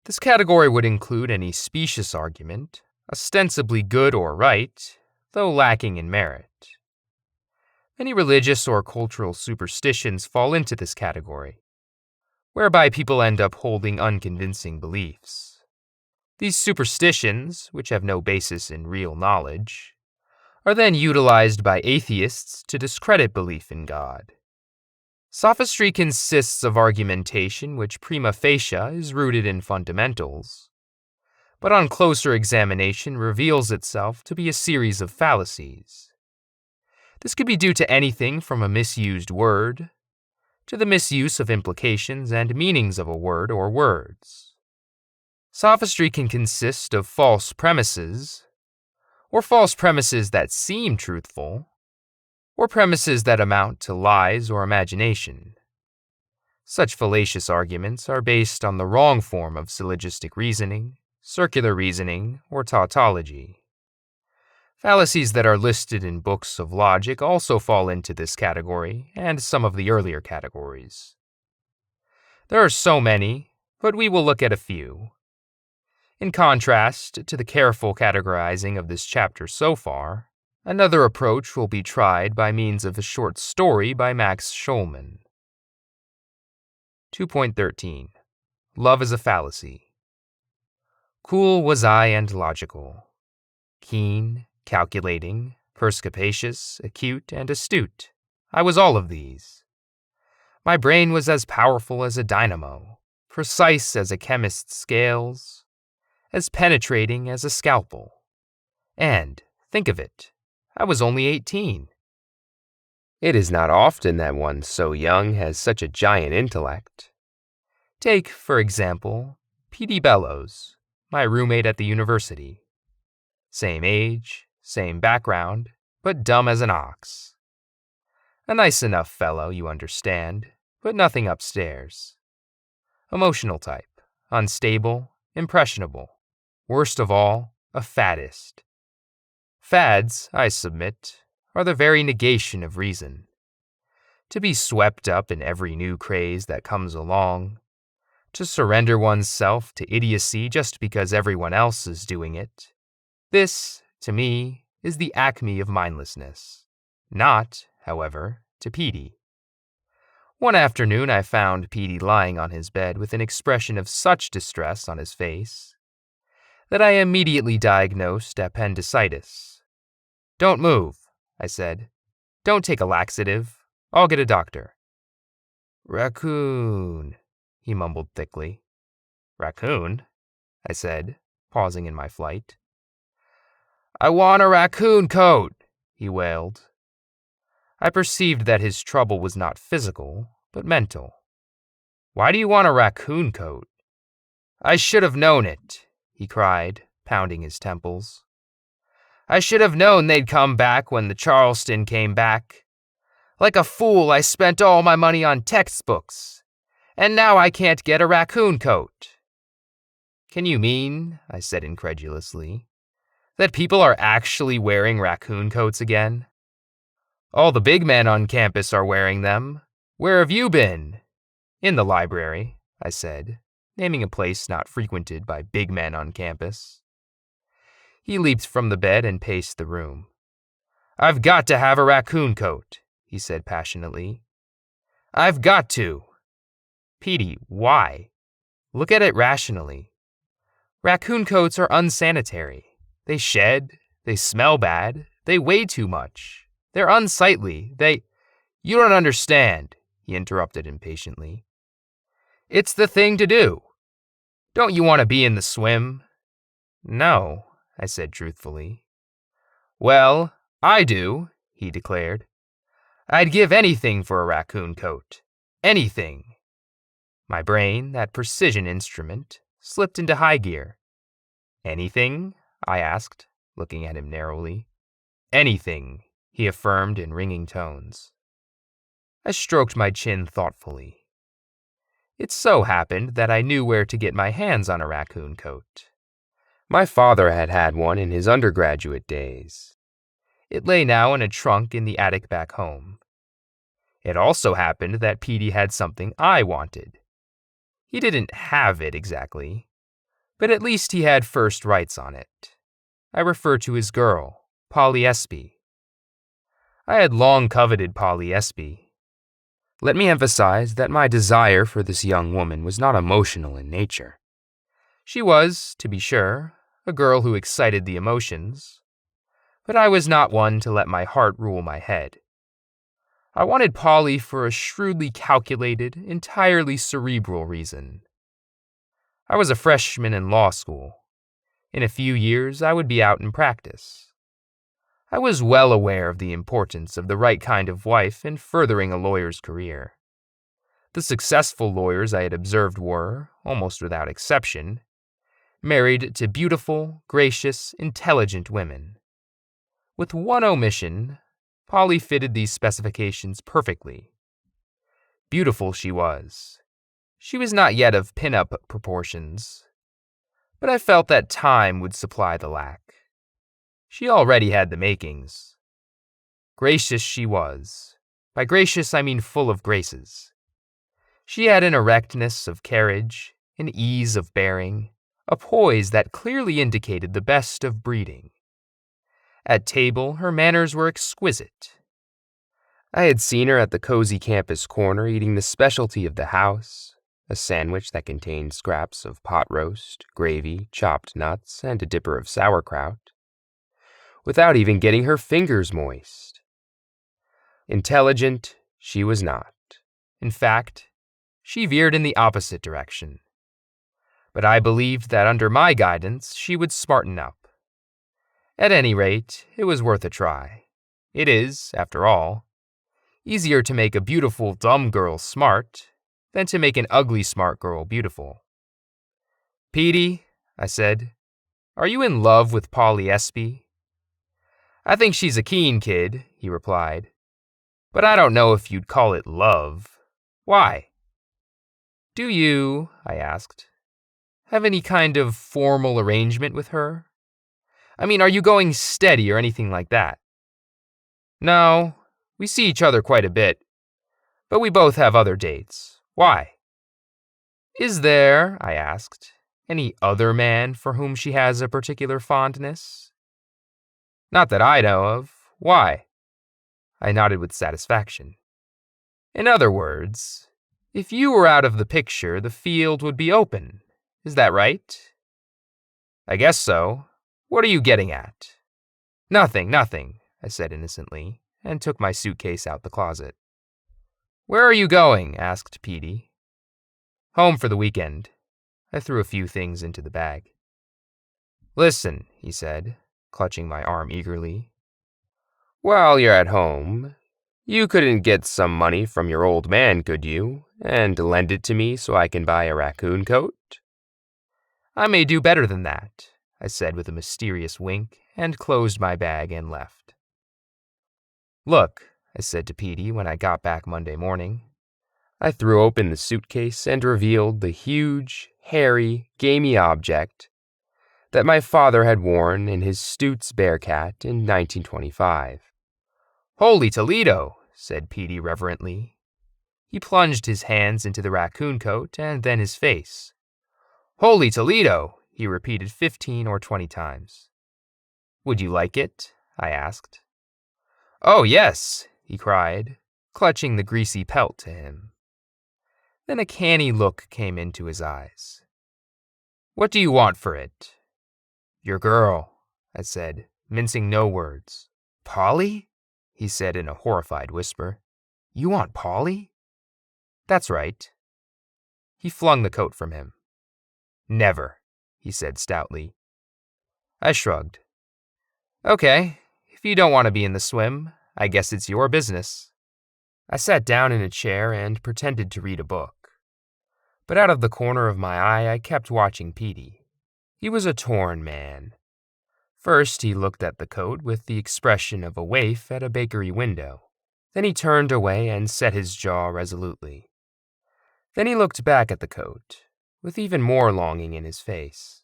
This category would include any specious argument, ostensibly good or right, though lacking in merit. Many religious or cultural superstitions fall into this category, whereby people end up holding unconvincing beliefs. These superstitions, which have no basis in real knowledge, are then utilized by atheists to discredit belief in God. Sophistry consists of argumentation which prima facie is rooted in fundamentals, but on closer examination reveals itself to be a series of fallacies. This could be due to anything from a misused word to the misuse of implications and meanings of a word or words. Sophistry can consist of false premises, or false premises that seem truthful, or premises that amount to lies or imagination. Such fallacious arguments are based on the wrong form of syllogistic reasoning, circular reasoning, or tautology. Fallacies that are listed in books of logic also fall into this category and some of the earlier categories. There are so many, but we will look at a few. In contrast to the careful categorizing of this chapter so far, another approach will be tried by means of a short story by Max Schulman. 2.13. Love is a fallacy. Cool was I and logical, keen, calculating, perspicacious, acute, and astute. I was all of these. My brain was as powerful as a dynamo, precise as a chemist's scales, as penetrating as a scalpel. And, think of it, I was only 18. It is not often that one so young has such a giant intellect. Take, for example, P.D. Bellows, my roommate at the university. Same age, same background, but dumb as an ox. A nice enough fellow, you understand, but nothing upstairs. Emotional type, unstable, impressionable. Worst of all, a faddist. Fads, I submit, are the very negation of reason. To be swept up in every new craze that comes along, to surrender oneself to idiocy just because everyone else is doing it, this, to me, is the acme of mindlessness. Not, however, to Petey. One afternoon I found Petey lying on his bed with an expression of such distress on his face that I immediately diagnosed appendicitis. "Don't move," I said. "Don't take a laxative. I'll get a doctor." "Raccoon," he mumbled thickly. "Raccoon?" I said, pausing in my flight. "I want a raccoon coat," he wailed. I perceived that his trouble was not physical, but mental. "Why do you want a raccoon coat?" "I should have known it," he cried, pounding his temples. "I should have known they'd come back when the Charleston came back. Like a fool, I spent all my money on textbooks, and now I can't get a raccoon coat." "Can you mean," I said incredulously, "that people are actually wearing raccoon coats again? All the big men on campus are wearing them. Where have you been?" "In the library," I said, naming a place not frequented by big men on campus. He leaped from the bed and paced the room. "I've got to have a raccoon coat," he said passionately. "I've got to." "Petey, why? Look at it rationally. Raccoon coats are unsanitary. They shed, they smell bad, they weigh too much. They're unsightly, "You don't understand," he interrupted impatiently. "It's the thing to do. Don't you want to be in the swim?" "No," I said truthfully. "Well, I do," he declared. "I'd give anything for a raccoon coat. Anything." My brain, that precision instrument, slipped into high gear. "Anything?" I asked, looking at him narrowly. "Anything," he affirmed in ringing tones. I stroked my chin thoughtfully. It so happened that I knew where to get my hands on a raccoon coat. My father had had one in his undergraduate days. It lay now in a trunk in the attic back home. It also happened that Petey had something I wanted. He didn't have it exactly, but at least he had first rights on it. I refer to his girl, Polly Espy. I had long coveted Polly Espy. Let me emphasize that my desire for this young woman was not emotional in nature. She was, to be sure, a girl who excited the emotions, but I was not one to let my heart rule my head. I wanted Polly for a shrewdly calculated, entirely cerebral reason. I was a freshman in law school. In a few years, I would be out in practice. I was well aware of the importance of the right kind of wife in furthering a lawyer's career. The successful lawyers I had observed were, almost without exception, married to beautiful, gracious, intelligent women. With one omission, Polly fitted these specifications perfectly. Beautiful she was. She was not yet of pin-up proportions, but I felt that time would supply the lack. She already had the makings. Gracious she was. By gracious I mean full of graces. She had an erectness of carriage, an ease of bearing, a poise that clearly indicated the best of breeding. At table, her manners were exquisite. I had seen her at the cozy campus corner eating the specialty of the house, a sandwich that contained scraps of pot roast, gravy, chopped nuts, and a dipper of sauerkraut, without even getting her fingers moist. Intelligent, she was not. In fact, she veered in the opposite direction. But I believed that under my guidance she would smarten up. At any rate, it was worth a try. It is, after all, easier to make a beautiful dumb girl smart than to make an ugly smart girl beautiful. "Petey," I said, "are you in love with Polly Espy?" "I think she's a keen kid," he replied, "but I don't know if you'd call it love. Why?" "Do you," I asked, "have any kind of formal arrangement with her? I mean, are you going steady or anything like that?" "No, we see each other quite a bit, but we both have other dates. Why?" "Is there," I asked, "any other man for whom she has a particular fondness?" "Not that I know of. Why?" I nodded with satisfaction. "In other words, if you were out of the picture, the field would be open. Is that right?" "I guess so. What are you getting at?" Nothing, I said innocently, and took my suitcase out the closet. "Where are you going?" asked Petey. "Home for the weekend." I threw a few things into the bag. "Listen," he said, clutching my arm eagerly. "While you're at home, you couldn't get some money from your old man, could you, and lend it to me so I can buy a raccoon coat?" "I may do better than that," I said with a mysterious wink, and closed my bag and left. "Look," I said to Petey when I got back Monday morning. I threw open the suitcase and revealed the huge, hairy, gamey object that my father had worn in his Stutz Bearcat in 1925. "Holy Toledo," said Petey reverently. He plunged his hands into the raccoon coat and then his face. "Holy Toledo," he repeated 15 or 20 times. "Would you like it?" I asked. "Oh, yes," he cried, clutching the greasy pelt to him. Then a canny look came into his eyes. "What do you want for it?" "Your girl," I said, mincing no words. "Polly?" he said in a horrified whisper. "You want Polly?" "That's right." He flung the coat from him. "Never," he said stoutly. I shrugged. "Okay, if you don't want to be in the swim, I guess it's your business." I sat down in a chair and pretended to read a book. But out of the corner of my eye, I kept watching Petey. He was a torn man. First, he looked at the coat with the expression of a waif at a bakery window. Then he turned away and set his jaw resolutely. Then he looked back at the coat, with even more longing in his face.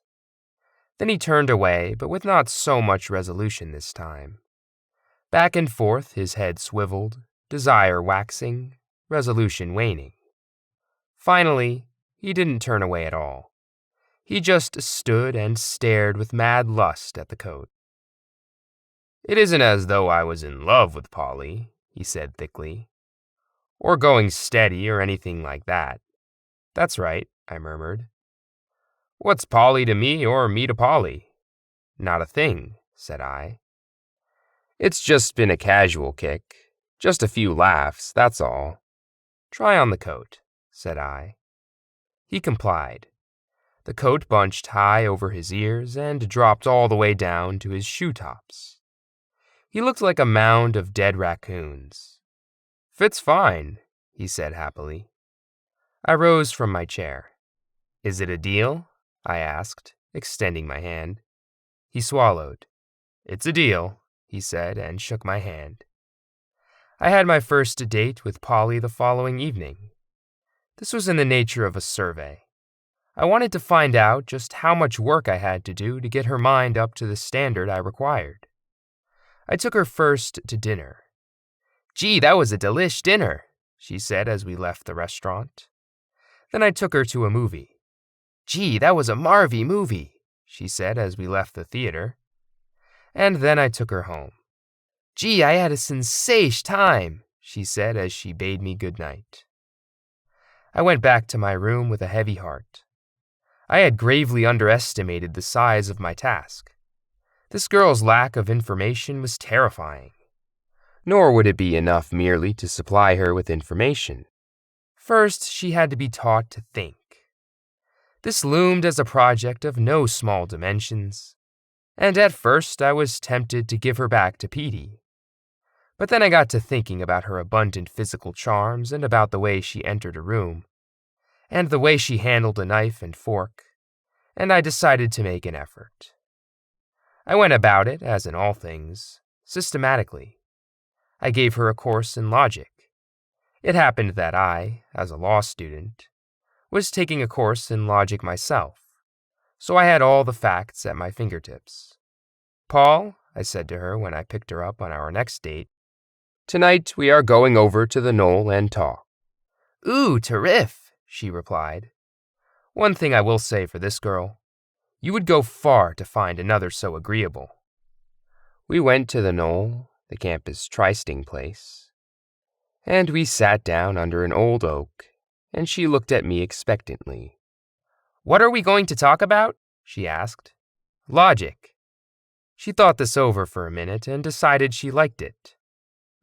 Then he turned away, but with not so much resolution this time. Back and forth his head swiveled, desire waxing, resolution waning. Finally, he didn't turn away at all. He just stood and stared with mad lust at the coat. "It isn't as though I was in love with Polly," he said thickly, "or going steady or anything like that." "That's right," I murmured. "What's Polly to me or me to Polly?" "Not a thing," said I. "It's just been a casual kick. Just a few laughs, that's all." "Try on the coat," said I. He complied. The coat bunched high over his ears and dropped all the way down to his shoe tops. He looked like a mound of dead raccoons. "Fits fine," he said happily. I rose from my chair. "Is it a deal?" I asked, extending my hand. He swallowed. "It's a deal," he said, and shook my hand. I had my first date with Polly the following evening. This was in the nature of a survey. I wanted to find out just how much work I had to do to get her mind up to the standard I required. I took her first to dinner. "Gee, that was a delish dinner," she said as we left the restaurant. Then I took her to a movie. "Gee, that was a marvy movie," she said as we left the theater. And then I took her home. "Gee, I had a sensation time," she said as she bade me good night. I went back to my room with a heavy heart. I had gravely underestimated the size of my task. This girl's lack of information was terrifying. Nor would it be enough merely to supply her with information. First, she had to be taught to think. This loomed as a project of no small dimensions, and at first I was tempted to give her back to Petey. But then I got to thinking about her abundant physical charms and about the way she entered a room. and the way she handled a knife and fork, and I decided to make an effort. I went about it, as in all things, systematically. I gave her a course in logic. It happened that I, as a law student, was taking a course in logic myself, so I had all the facts at my fingertips. "Paul," I said to her when I picked her up on our next date, "tonight we are going over to the knoll and talk." "Ooh, terrific," she replied. One thing I will say for this girl, you would go far to find another so agreeable. We went to the knoll, the campus trysting place, and we sat down under an old oak, and she looked at me expectantly. "What are we going to talk about?" she asked. "Logic." She thought this over for a minute and decided she liked it.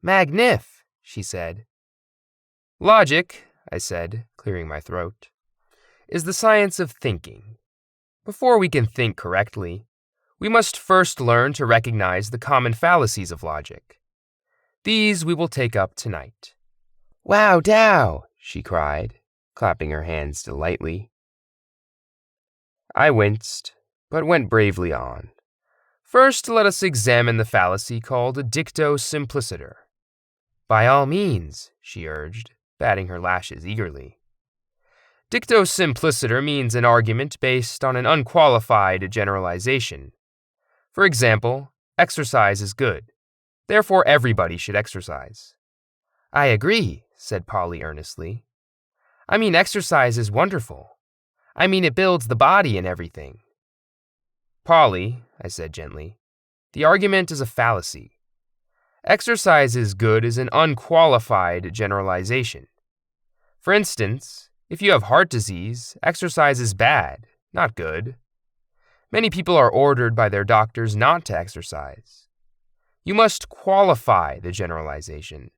"Magnif," she said. "Logic," I said, clearing my throat, "is the science of thinking. Before we can think correctly, we must first learn to recognize the common fallacies of logic. These we will take up tonight." "Wow, dow!" she cried, clapping her hands delightedly. I winced, but went bravely on. "First, let us examine the fallacy called dicto simpliciter." "By all means," she urged, batting her lashes eagerly. Dicto simpliciter means an argument based on an unqualified generalization. For example, exercise is good. Therefore, everybody should exercise. "I agree," said Polly earnestly. "I mean, exercise is wonderful. I mean, it builds the body and everything." "Polly," I said gently, "the argument is a fallacy. Exercise is good is an unqualified generalization. For instance, if you have heart disease, exercise is bad, not good. Many people are ordered by their doctors not to exercise. You must qualify the generalization.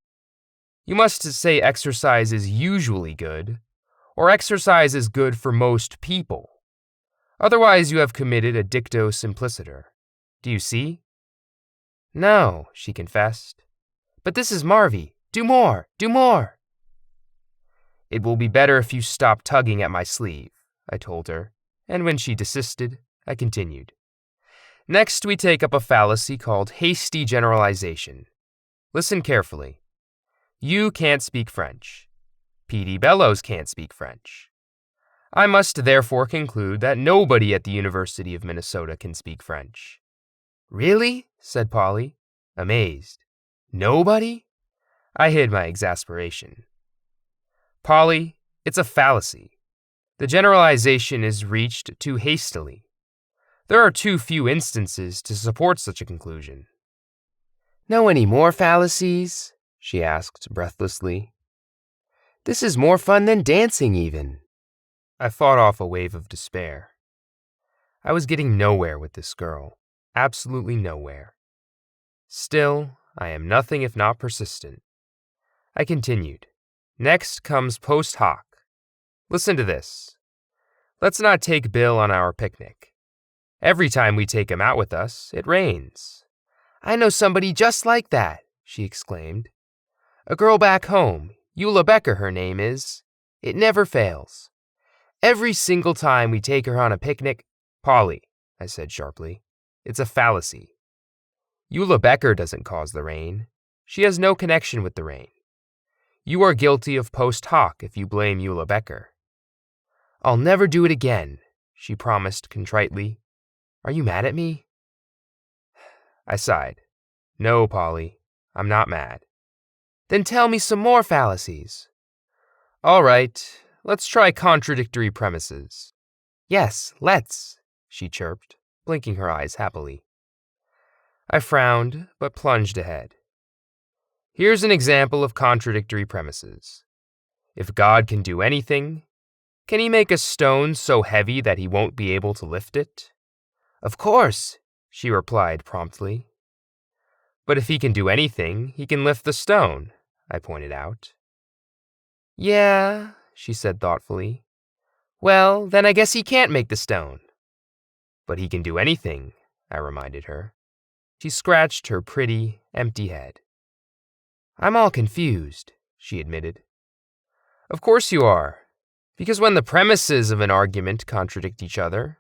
You must say exercise is usually good, or exercise is good for most people. Otherwise, you have committed a dicto simpliciter. Do you see?" "No," she confessed. "But this is Marvy. Do more, do more." "It will be better if you stop tugging at my sleeve," I told her, and when she desisted, I continued. "Next, we take up a fallacy called hasty generalization. Listen carefully. You can't speak French. P.D. Bellows can't speak French. I must therefore conclude that nobody at the University of Minnesota can speak French." "Really?" said Polly, amazed. "Nobody?" I hid my exasperation. "Polly, it's a fallacy. The generalization is reached too hastily. There are too few instances to support such a conclusion." "Know any more fallacies?" she asked breathlessly. "This is more fun than dancing even." I fought off a wave of despair. I was getting nowhere with this girl, absolutely nowhere. Still, I am nothing if not persistent. I continued. "Next comes post hoc. Listen to this. Let's not take Bill on our picnic. Every time we take him out with us, it rains." "I know somebody just like that," she exclaimed. "A girl back home, Eula Becker her name is. It never fails. Every single time we take her on a picnic—" "Polly," I said sharply, "it's a fallacy. Eula Becker doesn't cause the rain. She has no connection with the rain. You are guilty of post hoc if you blame Eula Becker." "I'll never do it again," she promised contritely. "Are you mad at me?" I sighed. "No, Polly, I'm not mad." "Then tell me some more fallacies." "All right, let's try contradictory premises." "Yes, let's," she chirped, blinking her eyes happily. I frowned, but plunged ahead. "Here's an example of contradictory premises. If God can do anything, can he make a stone so heavy that he won't be able to lift it?" "Of course," she replied promptly. "But if he can do anything, he can lift the stone," I pointed out. "Yeah," she said thoughtfully. "Well, then I guess he can't make the stone." "But he can do anything," I reminded her. She scratched her pretty, empty head. "I'm all confused," she admitted. "Of course you are. Because when the premises of an argument contradict each other,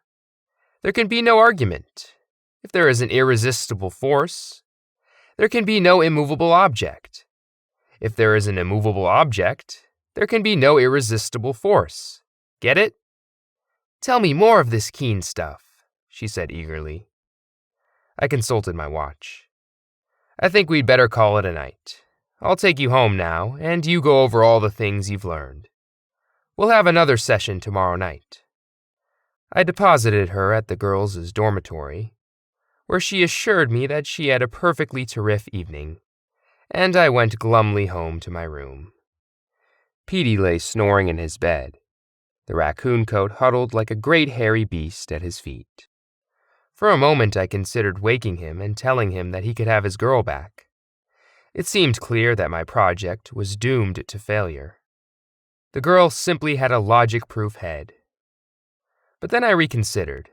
there can be no argument. If there is an irresistible force, there can be no immovable object. If there is an immovable object, there can be no irresistible force. Get it? Tell me more of this keen stuff, she said eagerly. I consulted my watch. I think we'd better call it a night. I'll take you home now, and you go over all the things you've learned. We'll have another session tomorrow night. I deposited her at the girls' dormitory, where she assured me that she had a perfectly terrific evening, and I went glumly home to my room. Petey lay snoring in his bed, the raccoon coat huddled like a great hairy beast at his feet. For a moment I considered waking him and telling him that he could have his girl back. It seemed clear that my project was doomed to failure. The girl simply had a logic-proof head. But then I reconsidered.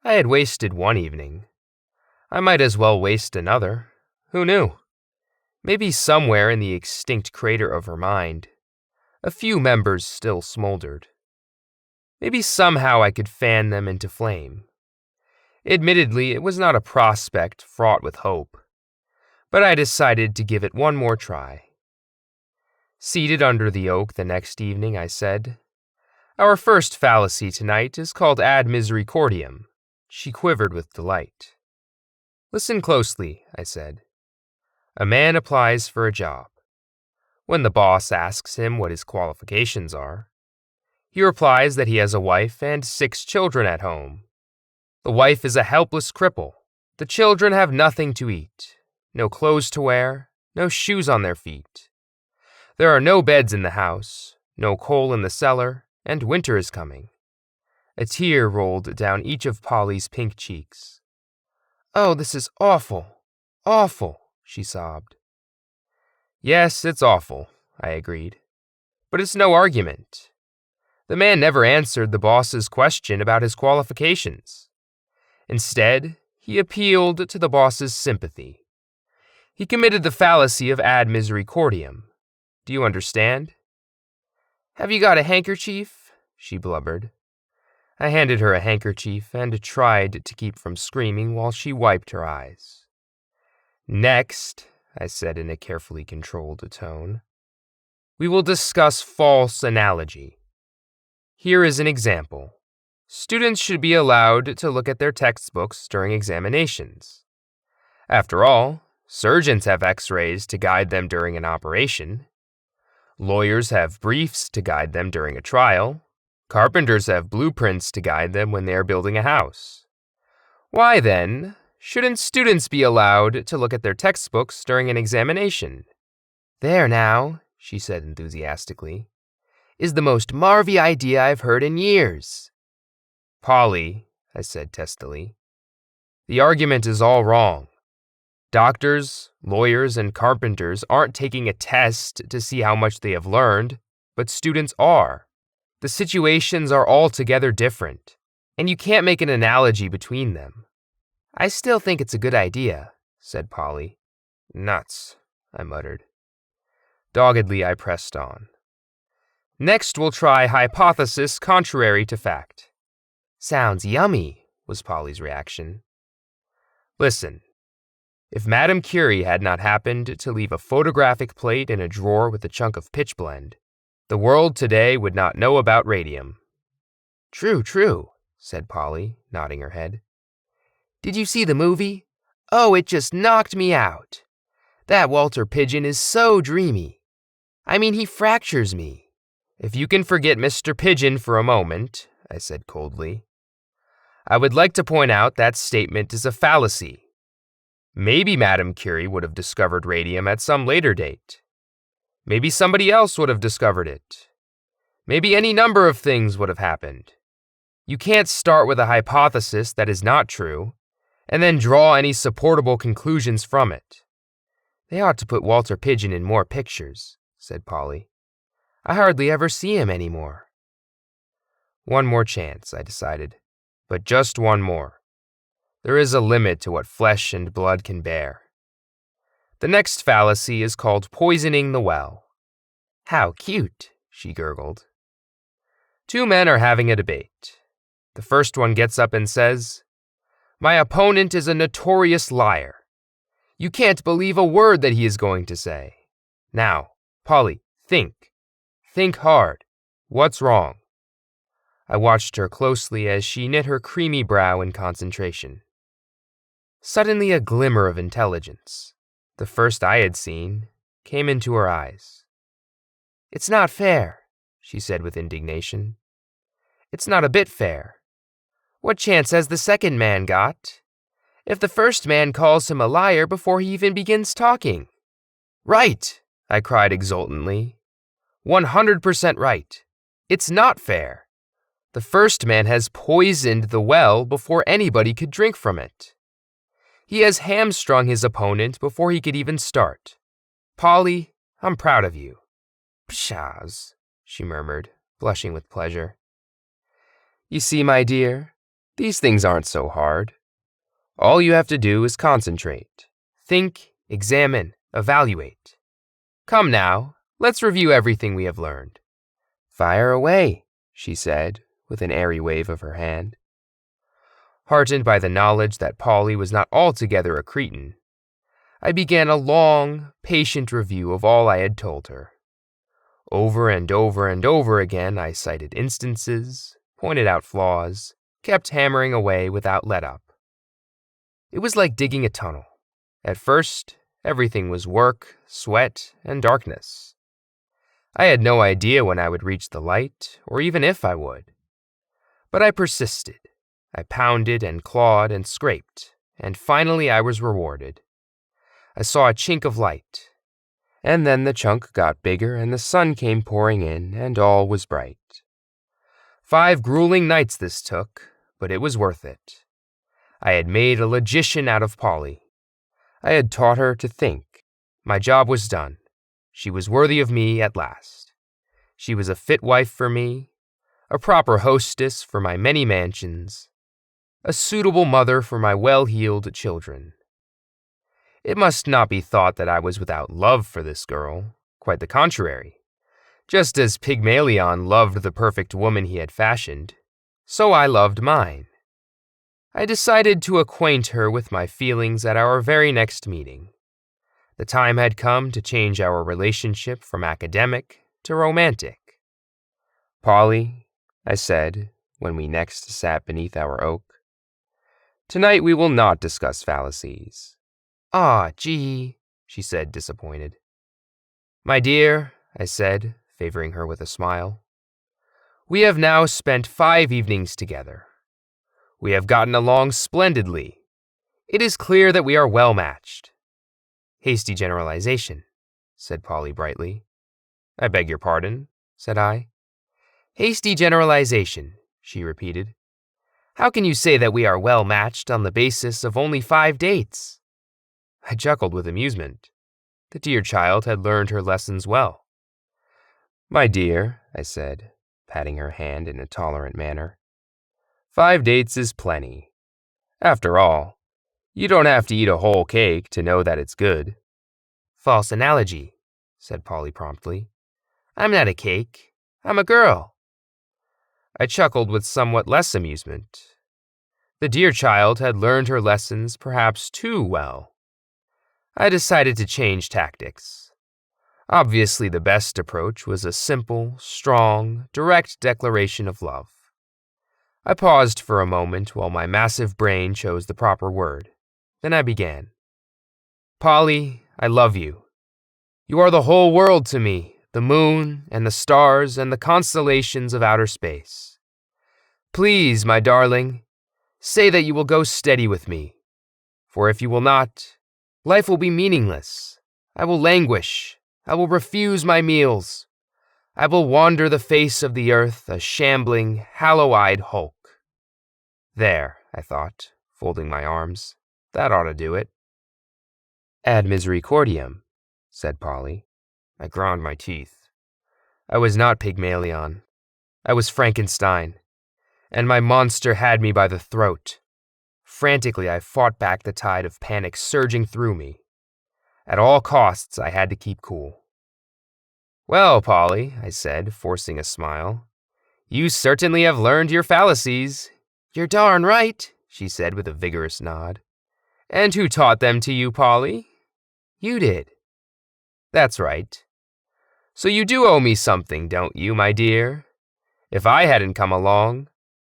I had wasted one evening. I might as well waste another. Who knew? Maybe somewhere in the extinct crater of her mind, a few members still smoldered. Maybe somehow I could fan them into flame. Admittedly, it was not a prospect fraught with hope, but I decided to give it one more try. Seated under the oak the next evening, I said, "Our first fallacy tonight is called ad misericordiam." She quivered with delight. "Listen closely," I said. A man applies for a job. When the boss asks him what his qualifications are, he replies that he has a wife and 6 children at home. The wife is a helpless cripple. The children have nothing to eat, no clothes to wear, no shoes on their feet. There are no beds in the house, no coal in the cellar, and winter is coming. A tear rolled down each of Polly's pink cheeks. "Oh, this is awful, awful," she sobbed. "Yes, it's awful," I agreed. "But it's no argument. The man never answered the boss's question about his qualifications. Instead, he appealed to the boss's sympathy. He committed the fallacy of ad misericordiam. Do you understand?" "Have you got a handkerchief?" she blubbered. I handed her a handkerchief and tried to keep from screaming while she wiped her eyes. "Next," I said in a carefully controlled tone, "we will discuss false analogy. Here is an example. Students should be allowed to look at their textbooks during examinations. After all, surgeons have x-rays to guide them during an operation. Lawyers have briefs to guide them during a trial. Carpenters have blueprints to guide them when they are building a house. Why, then, shouldn't students be allowed to look at their textbooks during an examination?" "There now," she said enthusiastically, "is the most marvy idea I've heard in years." "Polly," I said testily, "the argument is all wrong. Doctors, lawyers, and carpenters aren't taking a test to see how much they have learned, but students are. The situations are altogether different, and you can't make an analogy between them." "I still think it's a good idea," said Polly. "Nuts," I muttered. Doggedly, I pressed on. "Next, we'll try hypothesis contrary to fact." "Sounds yummy," was Polly's reaction. "Listen. If Madame Curie had not happened to leave a photographic plate in a drawer with a chunk of pitchblende, the world today would not know about radium." "True, true," said Polly, nodding her head. "Did you see the movie? Oh, it just knocked me out. That Walter Pigeon is so dreamy. I mean, he fractures me." "If you can forget Mr. Pigeon for a moment," I said coldly, "I would like to point out that statement is a fallacy. Maybe Madame Curie would have discovered radium at some later date. Maybe somebody else would have discovered it. Maybe any number of things would have happened. You can't start with a hypothesis that is not true, and then draw any supportable conclusions from it." "They ought to put Walter Pigeon in more pictures," said Polly. "I hardly ever see him anymore." One more chance, I decided, but just one more. There is a limit to what flesh and blood can bear. The next fallacy is called poisoning the well. "How cute," she gurgled. Two men are having a debate. The first one gets up and says, "My opponent is a notorious liar. You can't believe a word that he is going to say. Now, Polly, think. Think hard. What's wrong?" I watched her closely as she knit her creamy brow in concentration. Suddenly a glimmer of intelligence, the first I had seen, came into her eyes. "It's not fair," she said with indignation. "It's not a bit fair. What chance has the second man got if the first man calls him a liar before he even begins talking?" "Right," I cried exultantly. 100% right. It's not fair. The first man has poisoned the well before anybody could drink from it. He has hamstrung his opponent before he could even start. Polly, I'm proud of you." "Pshaws," she murmured, blushing with pleasure. "You see, my dear, these things aren't so hard. All you have to do is concentrate, think, examine, evaluate. Come now, let's review everything we have learned." "Fire away," she said, with an airy wave of her hand. Heartened by the knowledge that Polly was not altogether a cretin, I began a long, patient review of all I had told her. Over and over and over again I cited instances, pointed out flaws, kept hammering away without let-up. It was like digging a tunnel. At first, everything was work, sweat, and darkness. I had no idea when I would reach the light, or even if I would. But I persisted. I pounded and clawed and scraped, and finally I was rewarded. I saw a chink of light, and then the chunk got bigger and the sun came pouring in and all was bright. 5 grueling nights this took, but it was worth it. I had made a logician out of Polly. I had taught her to think. My job was done. She was worthy of me at last. She was a fit wife for me, a proper hostess for my many mansions, a suitable mother for my well-heeled children. It must not be thought that I was without love for this girl, quite the contrary. Just as Pygmalion loved the perfect woman he had fashioned, so I loved mine. I decided to acquaint her with my feelings at our very next meeting. The time had come to change our relationship from academic to romantic. "Polly," I said, when we next sat beneath our oak, "tonight we will not discuss fallacies." "Ah, gee," she said, disappointed. "My dear," I said, favoring her with a smile, "we have now spent 5 evenings together. We have gotten along splendidly. It is clear that we are well matched." "Hasty generalization," said Polly brightly. "I beg your pardon," said I. "Hasty generalization," she repeated. "How can you say that we are well matched on the basis of only 5 dates?" I chuckled with amusement. The dear child had learned her lessons well. "My dear," I said, patting her hand in a tolerant manner, 5 dates is plenty. After all, you don't have to eat a whole cake to know that it's good." "False analogy," said Polly promptly. "I'm not a cake. I'm a girl." I chuckled with somewhat less amusement. The dear child had learned her lessons perhaps too well. I decided to change tactics. Obviously, the best approach was a simple, strong, direct declaration of love. I paused for a moment while my massive brain chose the proper word. Then I began. "Polly, I love you. You are the whole world to me, the moon and the stars and the constellations of outer space. Please, my darling, say that you will go steady with me, for if you will not, life will be meaningless. I will languish. I will refuse my meals. I will wander the face of the earth a shambling, hollow-eyed hulk." There, I thought, folding my arms. That ought to do it. "Ad misericordiam," said Polly. I ground my teeth. I was not Pygmalion. I was Frankenstein, and my monster had me by the throat. Frantically, I fought back the tide of panic surging through me. At all costs, I had to keep cool. "Well, Polly," I said, forcing a smile, You certainly have learned your fallacies. You're darn right, she said with a vigorous nod. And who taught them to you, Polly? You did. That's right. So you do owe me something, don't you, my dear? If I hadn't come along,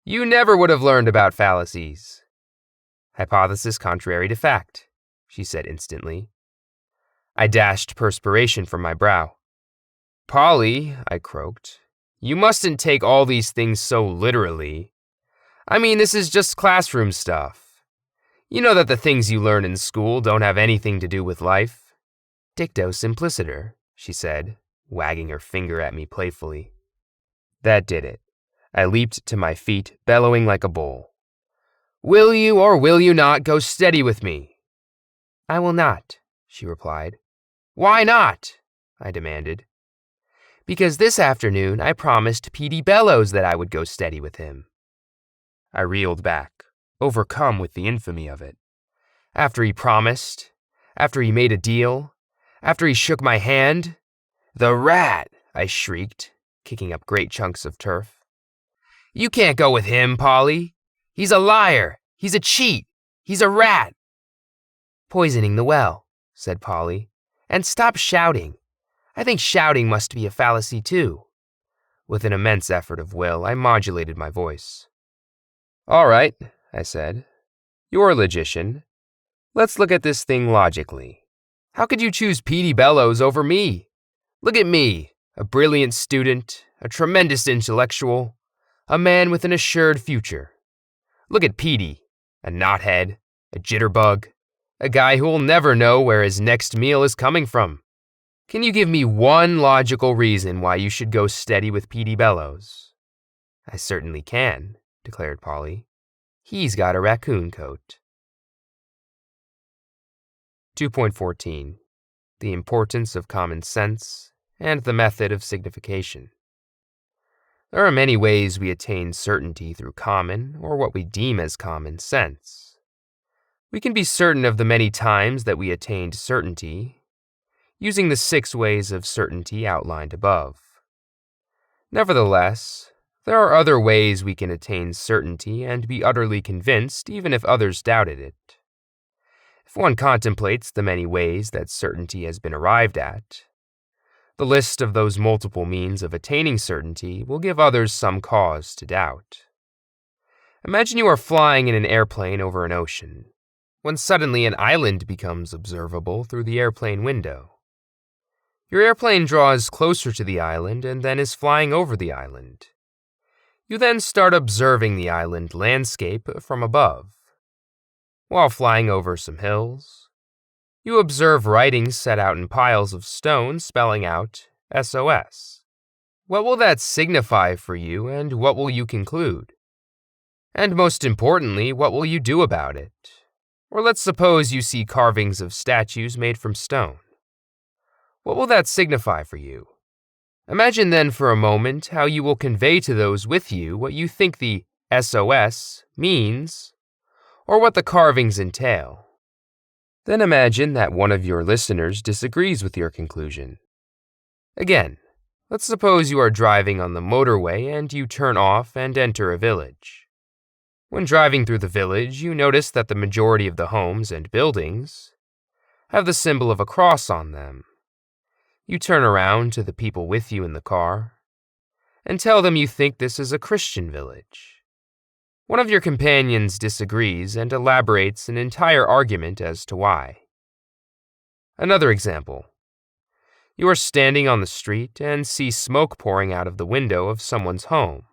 you never would have learned about fallacies. Hypothesis contrary to fact, she said instantly. I dashed perspiration from my brow. Polly, I croaked, you mustn't take all these things so literally. I mean, this is just classroom stuff. You know that the things you learn in school don't have anything to do with life. Dicto simpliciter, she said, wagging her finger at me playfully. That did it. I leaped to my feet, bellowing like a bull. Will you or will you not go steady with me? I will not, she replied. Why not? I demanded. Because this afternoon I promised Petey Bellows that I would go steady with him. I reeled back, overcome with the infamy of it. After he promised, after he made a deal, after he shook my hand, the rat, I shrieked, kicking up great chunks of turf. You can't go with him, Polly. He's a liar. He's a cheat. He's a rat. Poisoning the well, said Polly. And stop shouting. I think shouting must be a fallacy too. With an immense effort of will, I modulated my voice. All right, I said. You're a logician. Let's look at this thing logically. How could you choose Petey Bellows over me? Look at me, a brilliant student, a tremendous intellectual, a man with an assured future. Look at Petey, a knothead, a jitterbug, a guy who will never know where his next meal is coming from. Can you give me one logical reason why you should go steady with Petey Bellows? I certainly can, declared Polly. He's got a raccoon coat. 2.14. The importance of common sense and the method of signification. There are many ways we attain certainty through common, or what we deem as common sense. We can be certain of the many times that we attained certainty, using the 6 ways of certainty outlined above. Nevertheless, there are other ways we can attain certainty and be utterly convinced even if others doubted it. If one contemplates the many ways that certainty has been arrived at, the list of those multiple means of attaining certainty will give others some cause to doubt. Imagine you are flying in an airplane over an ocean, when suddenly an island becomes observable through the airplane window. Your airplane draws closer to the island and then is flying over the island. You then start observing the island landscape from above. While flying over some hills, you observe writing set out in piles of stone spelling out SOS. What will that signify for you, and what will you conclude? And most importantly, what will you do about it? Or let's suppose you see carvings of statues made from stone. What will that signify for you? Imagine then for a moment how you will convey to those with you what you think the SOS means, or what the carvings entail. Then imagine that one of your listeners disagrees with your conclusion. Again, let's suppose you are driving on the motorway and you turn off and enter a village. When driving through the village, you notice that the majority of the homes and buildings have the symbol of a cross on them. You turn around to the people with you in the car and tell them you think this is a Christian village. One of your companions disagrees and elaborates an entire argument as to why. Another example. You are standing on the street and see smoke pouring out of the window of someone's home,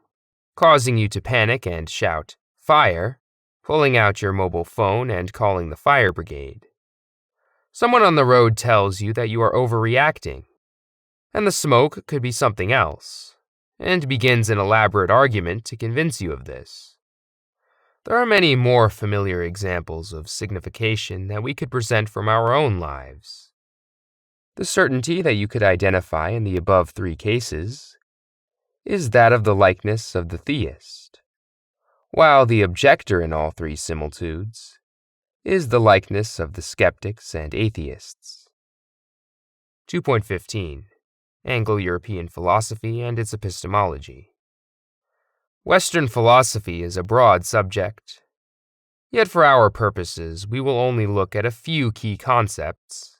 causing you to panic and shout, "Fire!" pulling out your mobile phone and calling the fire brigade. Someone on the road tells you that you are overreacting, and the smoke could be something else, and begins an elaborate argument to convince you of this. There are many more familiar examples of signification that we could present from our own lives. The certainty that you could identify in the above 3 cases is that of the likeness of the theist, while the objector in all 3 similitudes is the likeness of the skeptics and atheists. 2.15. Anglo-European philosophy and its epistemology. Western philosophy is a broad subject, yet for our purposes we will only look at a few key concepts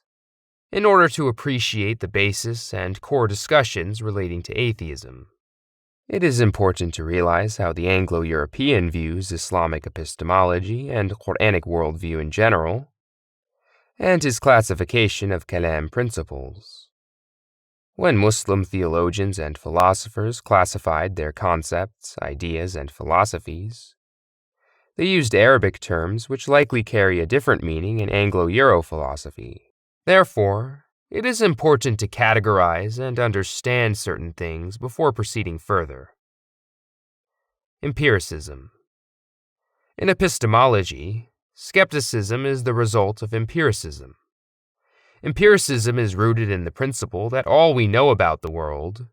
in order to appreciate the basis and core discussions relating to atheism. It is important to realize how the Anglo-European views Islamic epistemology and Quranic worldview in general, and his classification of kalam principles. When Muslim theologians and philosophers classified their concepts, ideas, and philosophies, they used Arabic terms which likely carry a different meaning in Anglo-Euro philosophy. Therefore, it is important to categorize and understand certain things before proceeding further. Empiricism. In epistemology, skepticism is the result of empiricism. Empiricism is rooted in the principle that all we know about the world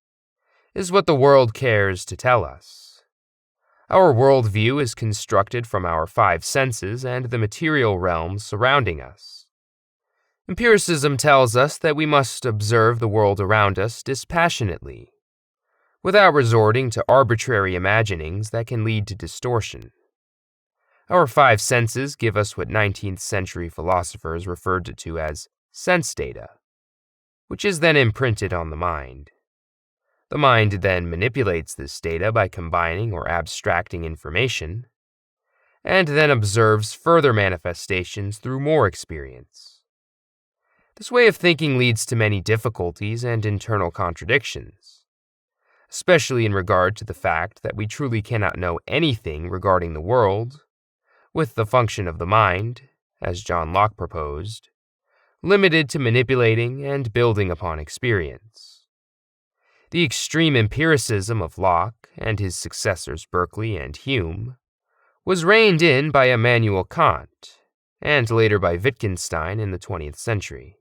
is what the world cares to tell us. Our worldview is constructed from our five senses and the material realms surrounding us. Empiricism tells us that we must observe the world around us dispassionately, without resorting to arbitrary imaginings that can lead to distortion. Our five senses give us what 19th century philosophers referred to as sense data, which is then imprinted on the mind. The mind then manipulates this data by combining or abstracting information, and then observes further manifestations through more experience. This way of thinking leads to many difficulties and internal contradictions, especially in regard to the fact that we truly cannot know anything regarding the world, with the function of the mind, as John Locke proposed, limited to manipulating and building upon experience. The extreme empiricism of Locke and his successors Berkeley and Hume was reined in by Immanuel Kant, and later by Wittgenstein in the 20th century.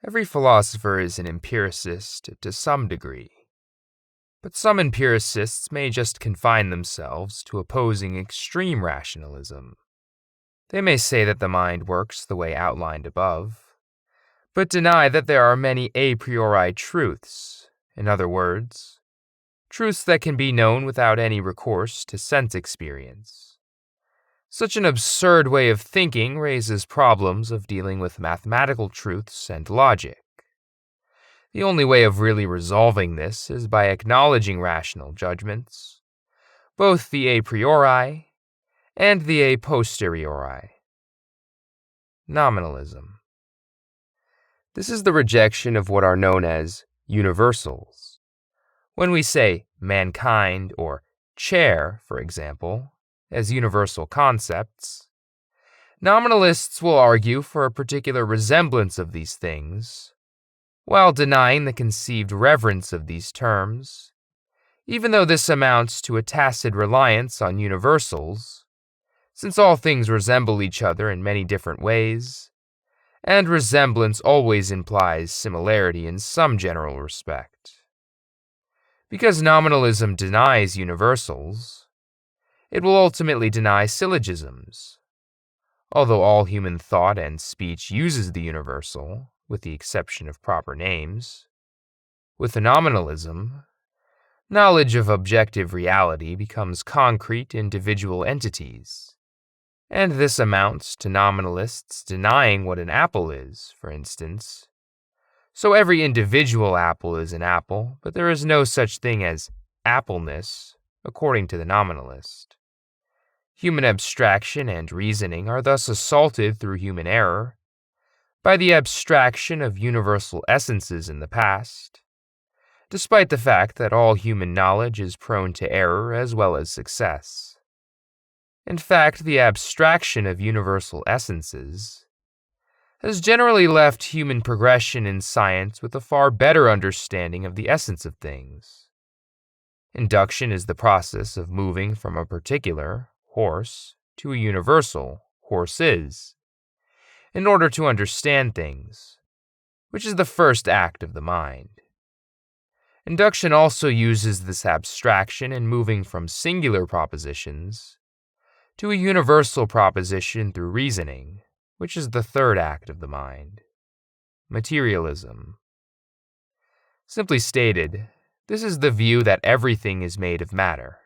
Every philosopher is an empiricist to some degree, but some empiricists may just confine themselves to opposing extreme rationalism. They may say that the mind works the way outlined above, but deny that there are many a priori truths, in other words, truths that can be known without any recourse to sense experience. Such an absurd way of thinking raises problems of dealing with mathematical truths and logic. The only way of really resolving this is by acknowledging rational judgments, both the a priori and the a posteriori. Nominalism. This is the rejection of what are known as universals. When we say mankind or chair, for example, as universal concepts, nominalists will argue for a particular resemblance of these things, while denying the conceived reverence of these terms, even though this amounts to a tacit reliance on universals, since all things resemble each other in many different ways, and resemblance always implies similarity in some general respect. Because nominalism denies universals, it will ultimately deny syllogisms. Although all human thought and speech uses the universal, with the exception of proper names, with nominalism, knowledge of objective reality becomes concrete individual entities, and this amounts to nominalists denying what an apple is, for instance. So every individual apple is an apple, but there is no such thing as appleness, according to the nominalist. Human abstraction and reasoning are thus assaulted through human error by the abstraction of universal essences in the past, despite the fact that all human knowledge is prone to error as well as success. In fact, the abstraction of universal essences has generally left human progression in science with a far better understanding of the essence of things. Induction is the process of moving from a particular horse to a universal horses in order to understand things, which is the first act of the mind. Induction also uses this abstraction in moving from singular propositions to a universal proposition through reasoning, which is the third act of the mind. Materialism. Simply stated, this is the view that everything is made of matter.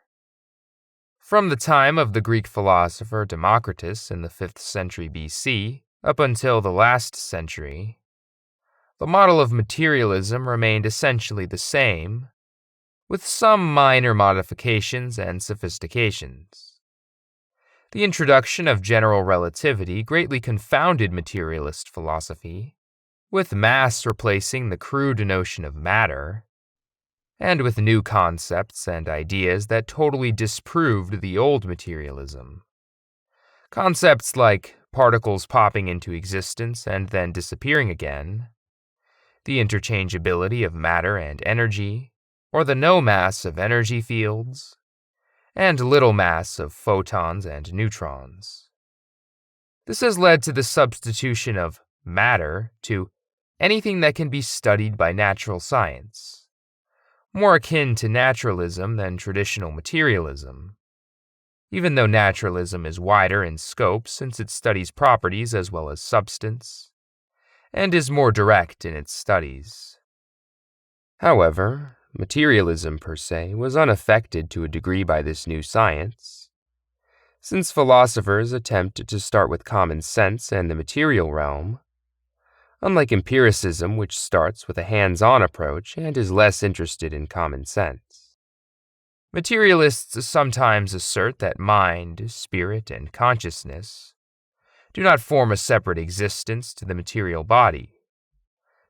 From the time of the Greek philosopher Democritus in the 5th century BC up until the last century, the model of materialism remained essentially the same, with some minor modifications and sophistications. The introduction of general relativity greatly confounded materialist philosophy, with mass replacing the crude notion of matter, and with new concepts and ideas that totally disproved the old materialism. Concepts like particles popping into existence and then disappearing again, the interchangeability of matter and energy, or the no mass of energy fields, and little mass of photons and neutrons. This has led to the substitution of matter to anything that can be studied by natural science, more akin to naturalism than traditional materialism, even though naturalism is wider in scope since it studies properties as well as substance, and is more direct in its studies. However, materialism per se was unaffected to a degree by this new science, since philosophers attempted to start with common sense and the material realm, unlike empiricism, which starts with a hands-on approach and is less interested in common sense. Materialists sometimes assert that mind, spirit, and consciousness do not form a separate existence to the material body,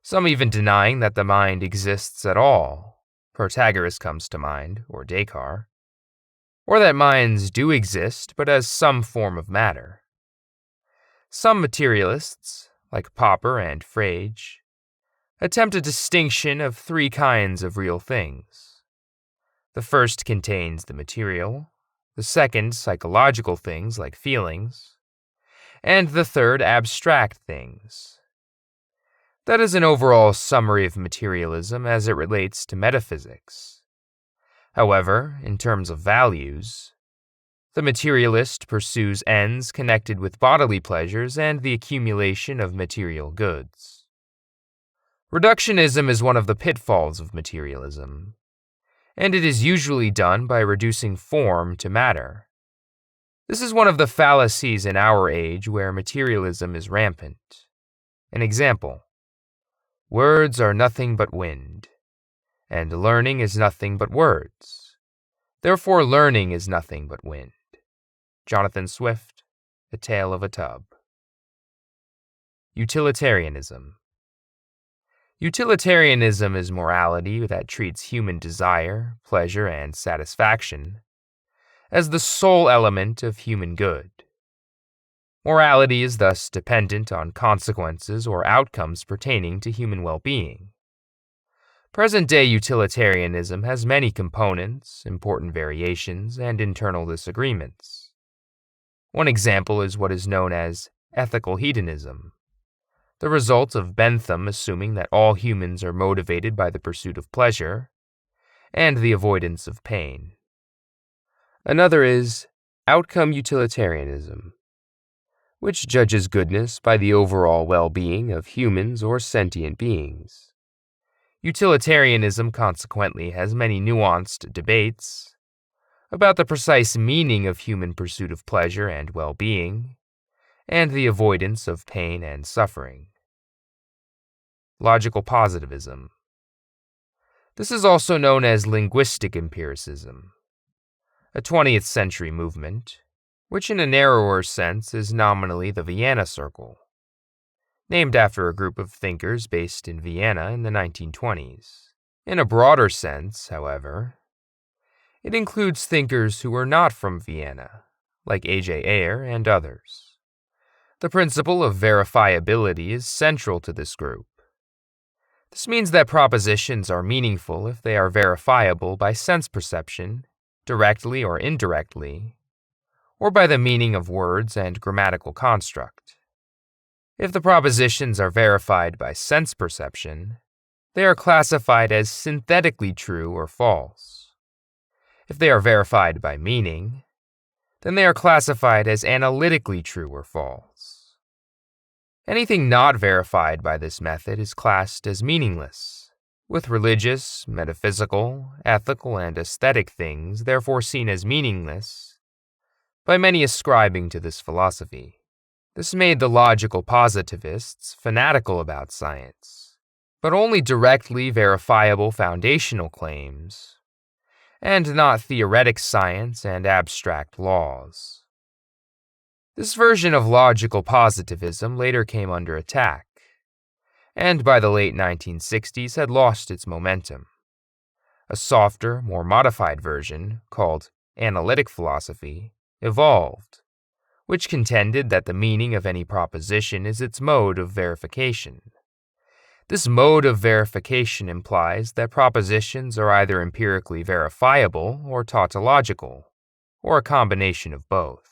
some even denying that the mind exists at all. Protagoras comes to mind, or Descartes, or that minds do exist but as some form of matter. Some materialists, like Popper and Frege, attempt a distinction of three kinds of real things. The first contains the material, the second psychological things like feelings, and the third abstract things. That is an overall summary of materialism as it relates to metaphysics. However, in terms of values, the materialist pursues ends connected with bodily pleasures and the accumulation of material goods. Reductionism is one of the pitfalls of materialism, and it is usually done by reducing form to matter. This is one of the fallacies in our age where materialism is rampant. An example: words are nothing but wind, and learning is nothing but words. Therefore, learning is nothing but wind. Jonathan Swift, The Tale of a Tub. Utilitarianism. Utilitarianism is morality that treats human desire, pleasure, and satisfaction as the sole element of human good. Morality is thus dependent on consequences or outcomes pertaining to human well-being. Present-day utilitarianism has many components, important variations, and internal disagreements. One example is what is known as ethical hedonism, the result of Bentham assuming that all humans are motivated by the pursuit of pleasure and the avoidance of pain. Another is outcome utilitarianism, which judges goodness by the overall well-being of humans or sentient beings. Utilitarianism consequently has many nuanced debates about the precise meaning of human pursuit of pleasure and well-being, and the avoidance of pain and suffering. Logical positivism. This is also known as linguistic empiricism, a 20th century movement, which in a narrower sense is nominally the Vienna Circle, named after a group of thinkers based in Vienna in the 1920s. In a broader sense, however, it includes thinkers who are not from Vienna, like A.J. Ayer and others. The principle of verifiability is central to this group. This means that propositions are meaningful if they are verifiable by sense perception, directly or indirectly, or by the meaning of words and grammatical construct. If the propositions are verified by sense perception, they are classified as synthetically true or false. If they are verified by meaning, then they are classified as analytically true or false. Anything not verified by this method is classed as meaningless, with religious, metaphysical, ethical, and aesthetic things therefore seen as meaningless by many ascribing to this philosophy. This made the logical positivists fanatical about science, but only directly verifiable foundational claims, and not theoretic science and abstract laws. This version of logical positivism later came under attack, and by the late 1960s had lost its momentum. A softer, more modified version, called analytic philosophy, evolved, which contended that the meaning of any proposition is its mode of verification. This mode of verification implies that propositions are either empirically verifiable or tautological, or a combination of both.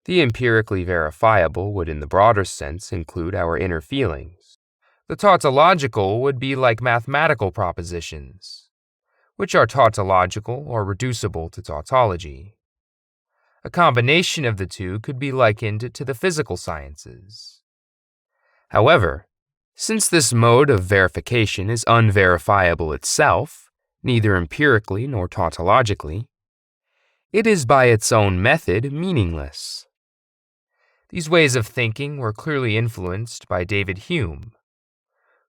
The empirically verifiable would in the broader sense include our inner feelings. The tautological would be like mathematical propositions, which are tautological or reducible to tautology. A combination of the two could be likened to the physical sciences. However, since this mode of verification is unverifiable itself, neither empirically nor tautologically, it is by its own method meaningless. These ways of thinking were clearly influenced by David Hume,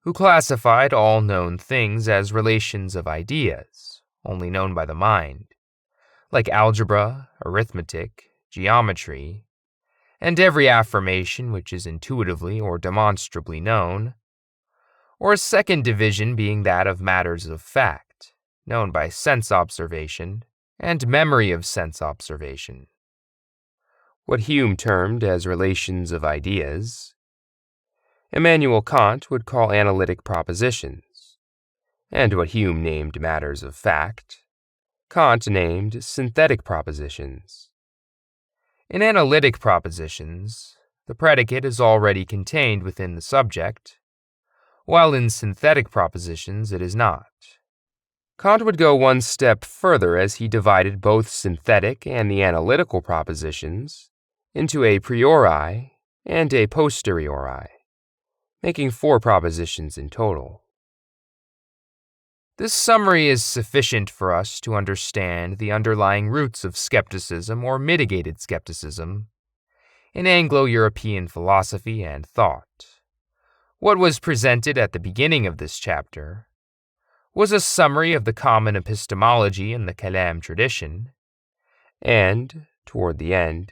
who classified all known things as relations of ideas, only known by the mind, like algebra, arithmetic, geometry, and every affirmation which is intuitively or demonstrably known, or a second division being that of matters of fact, known by sense observation, and memory of sense observation. What Hume termed as relations of ideas, Immanuel Kant would call analytic propositions, and what Hume named matters of fact, Kant named synthetic propositions. In analytic propositions, the predicate is already contained within the subject, while in synthetic propositions it is not. Kant would go one step further as he divided both synthetic and the analytical propositions into a priori and a posteriori, making 4 propositions in total. This summary is sufficient for us to understand the underlying roots of skepticism or mitigated skepticism in Anglo-European philosophy and thought. What was presented at the beginning of this chapter was a summary of the common epistemology in the Kalam tradition, and, toward the end,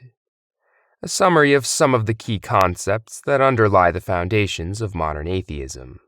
a summary of some of the key concepts that underlie the foundations of modern atheism.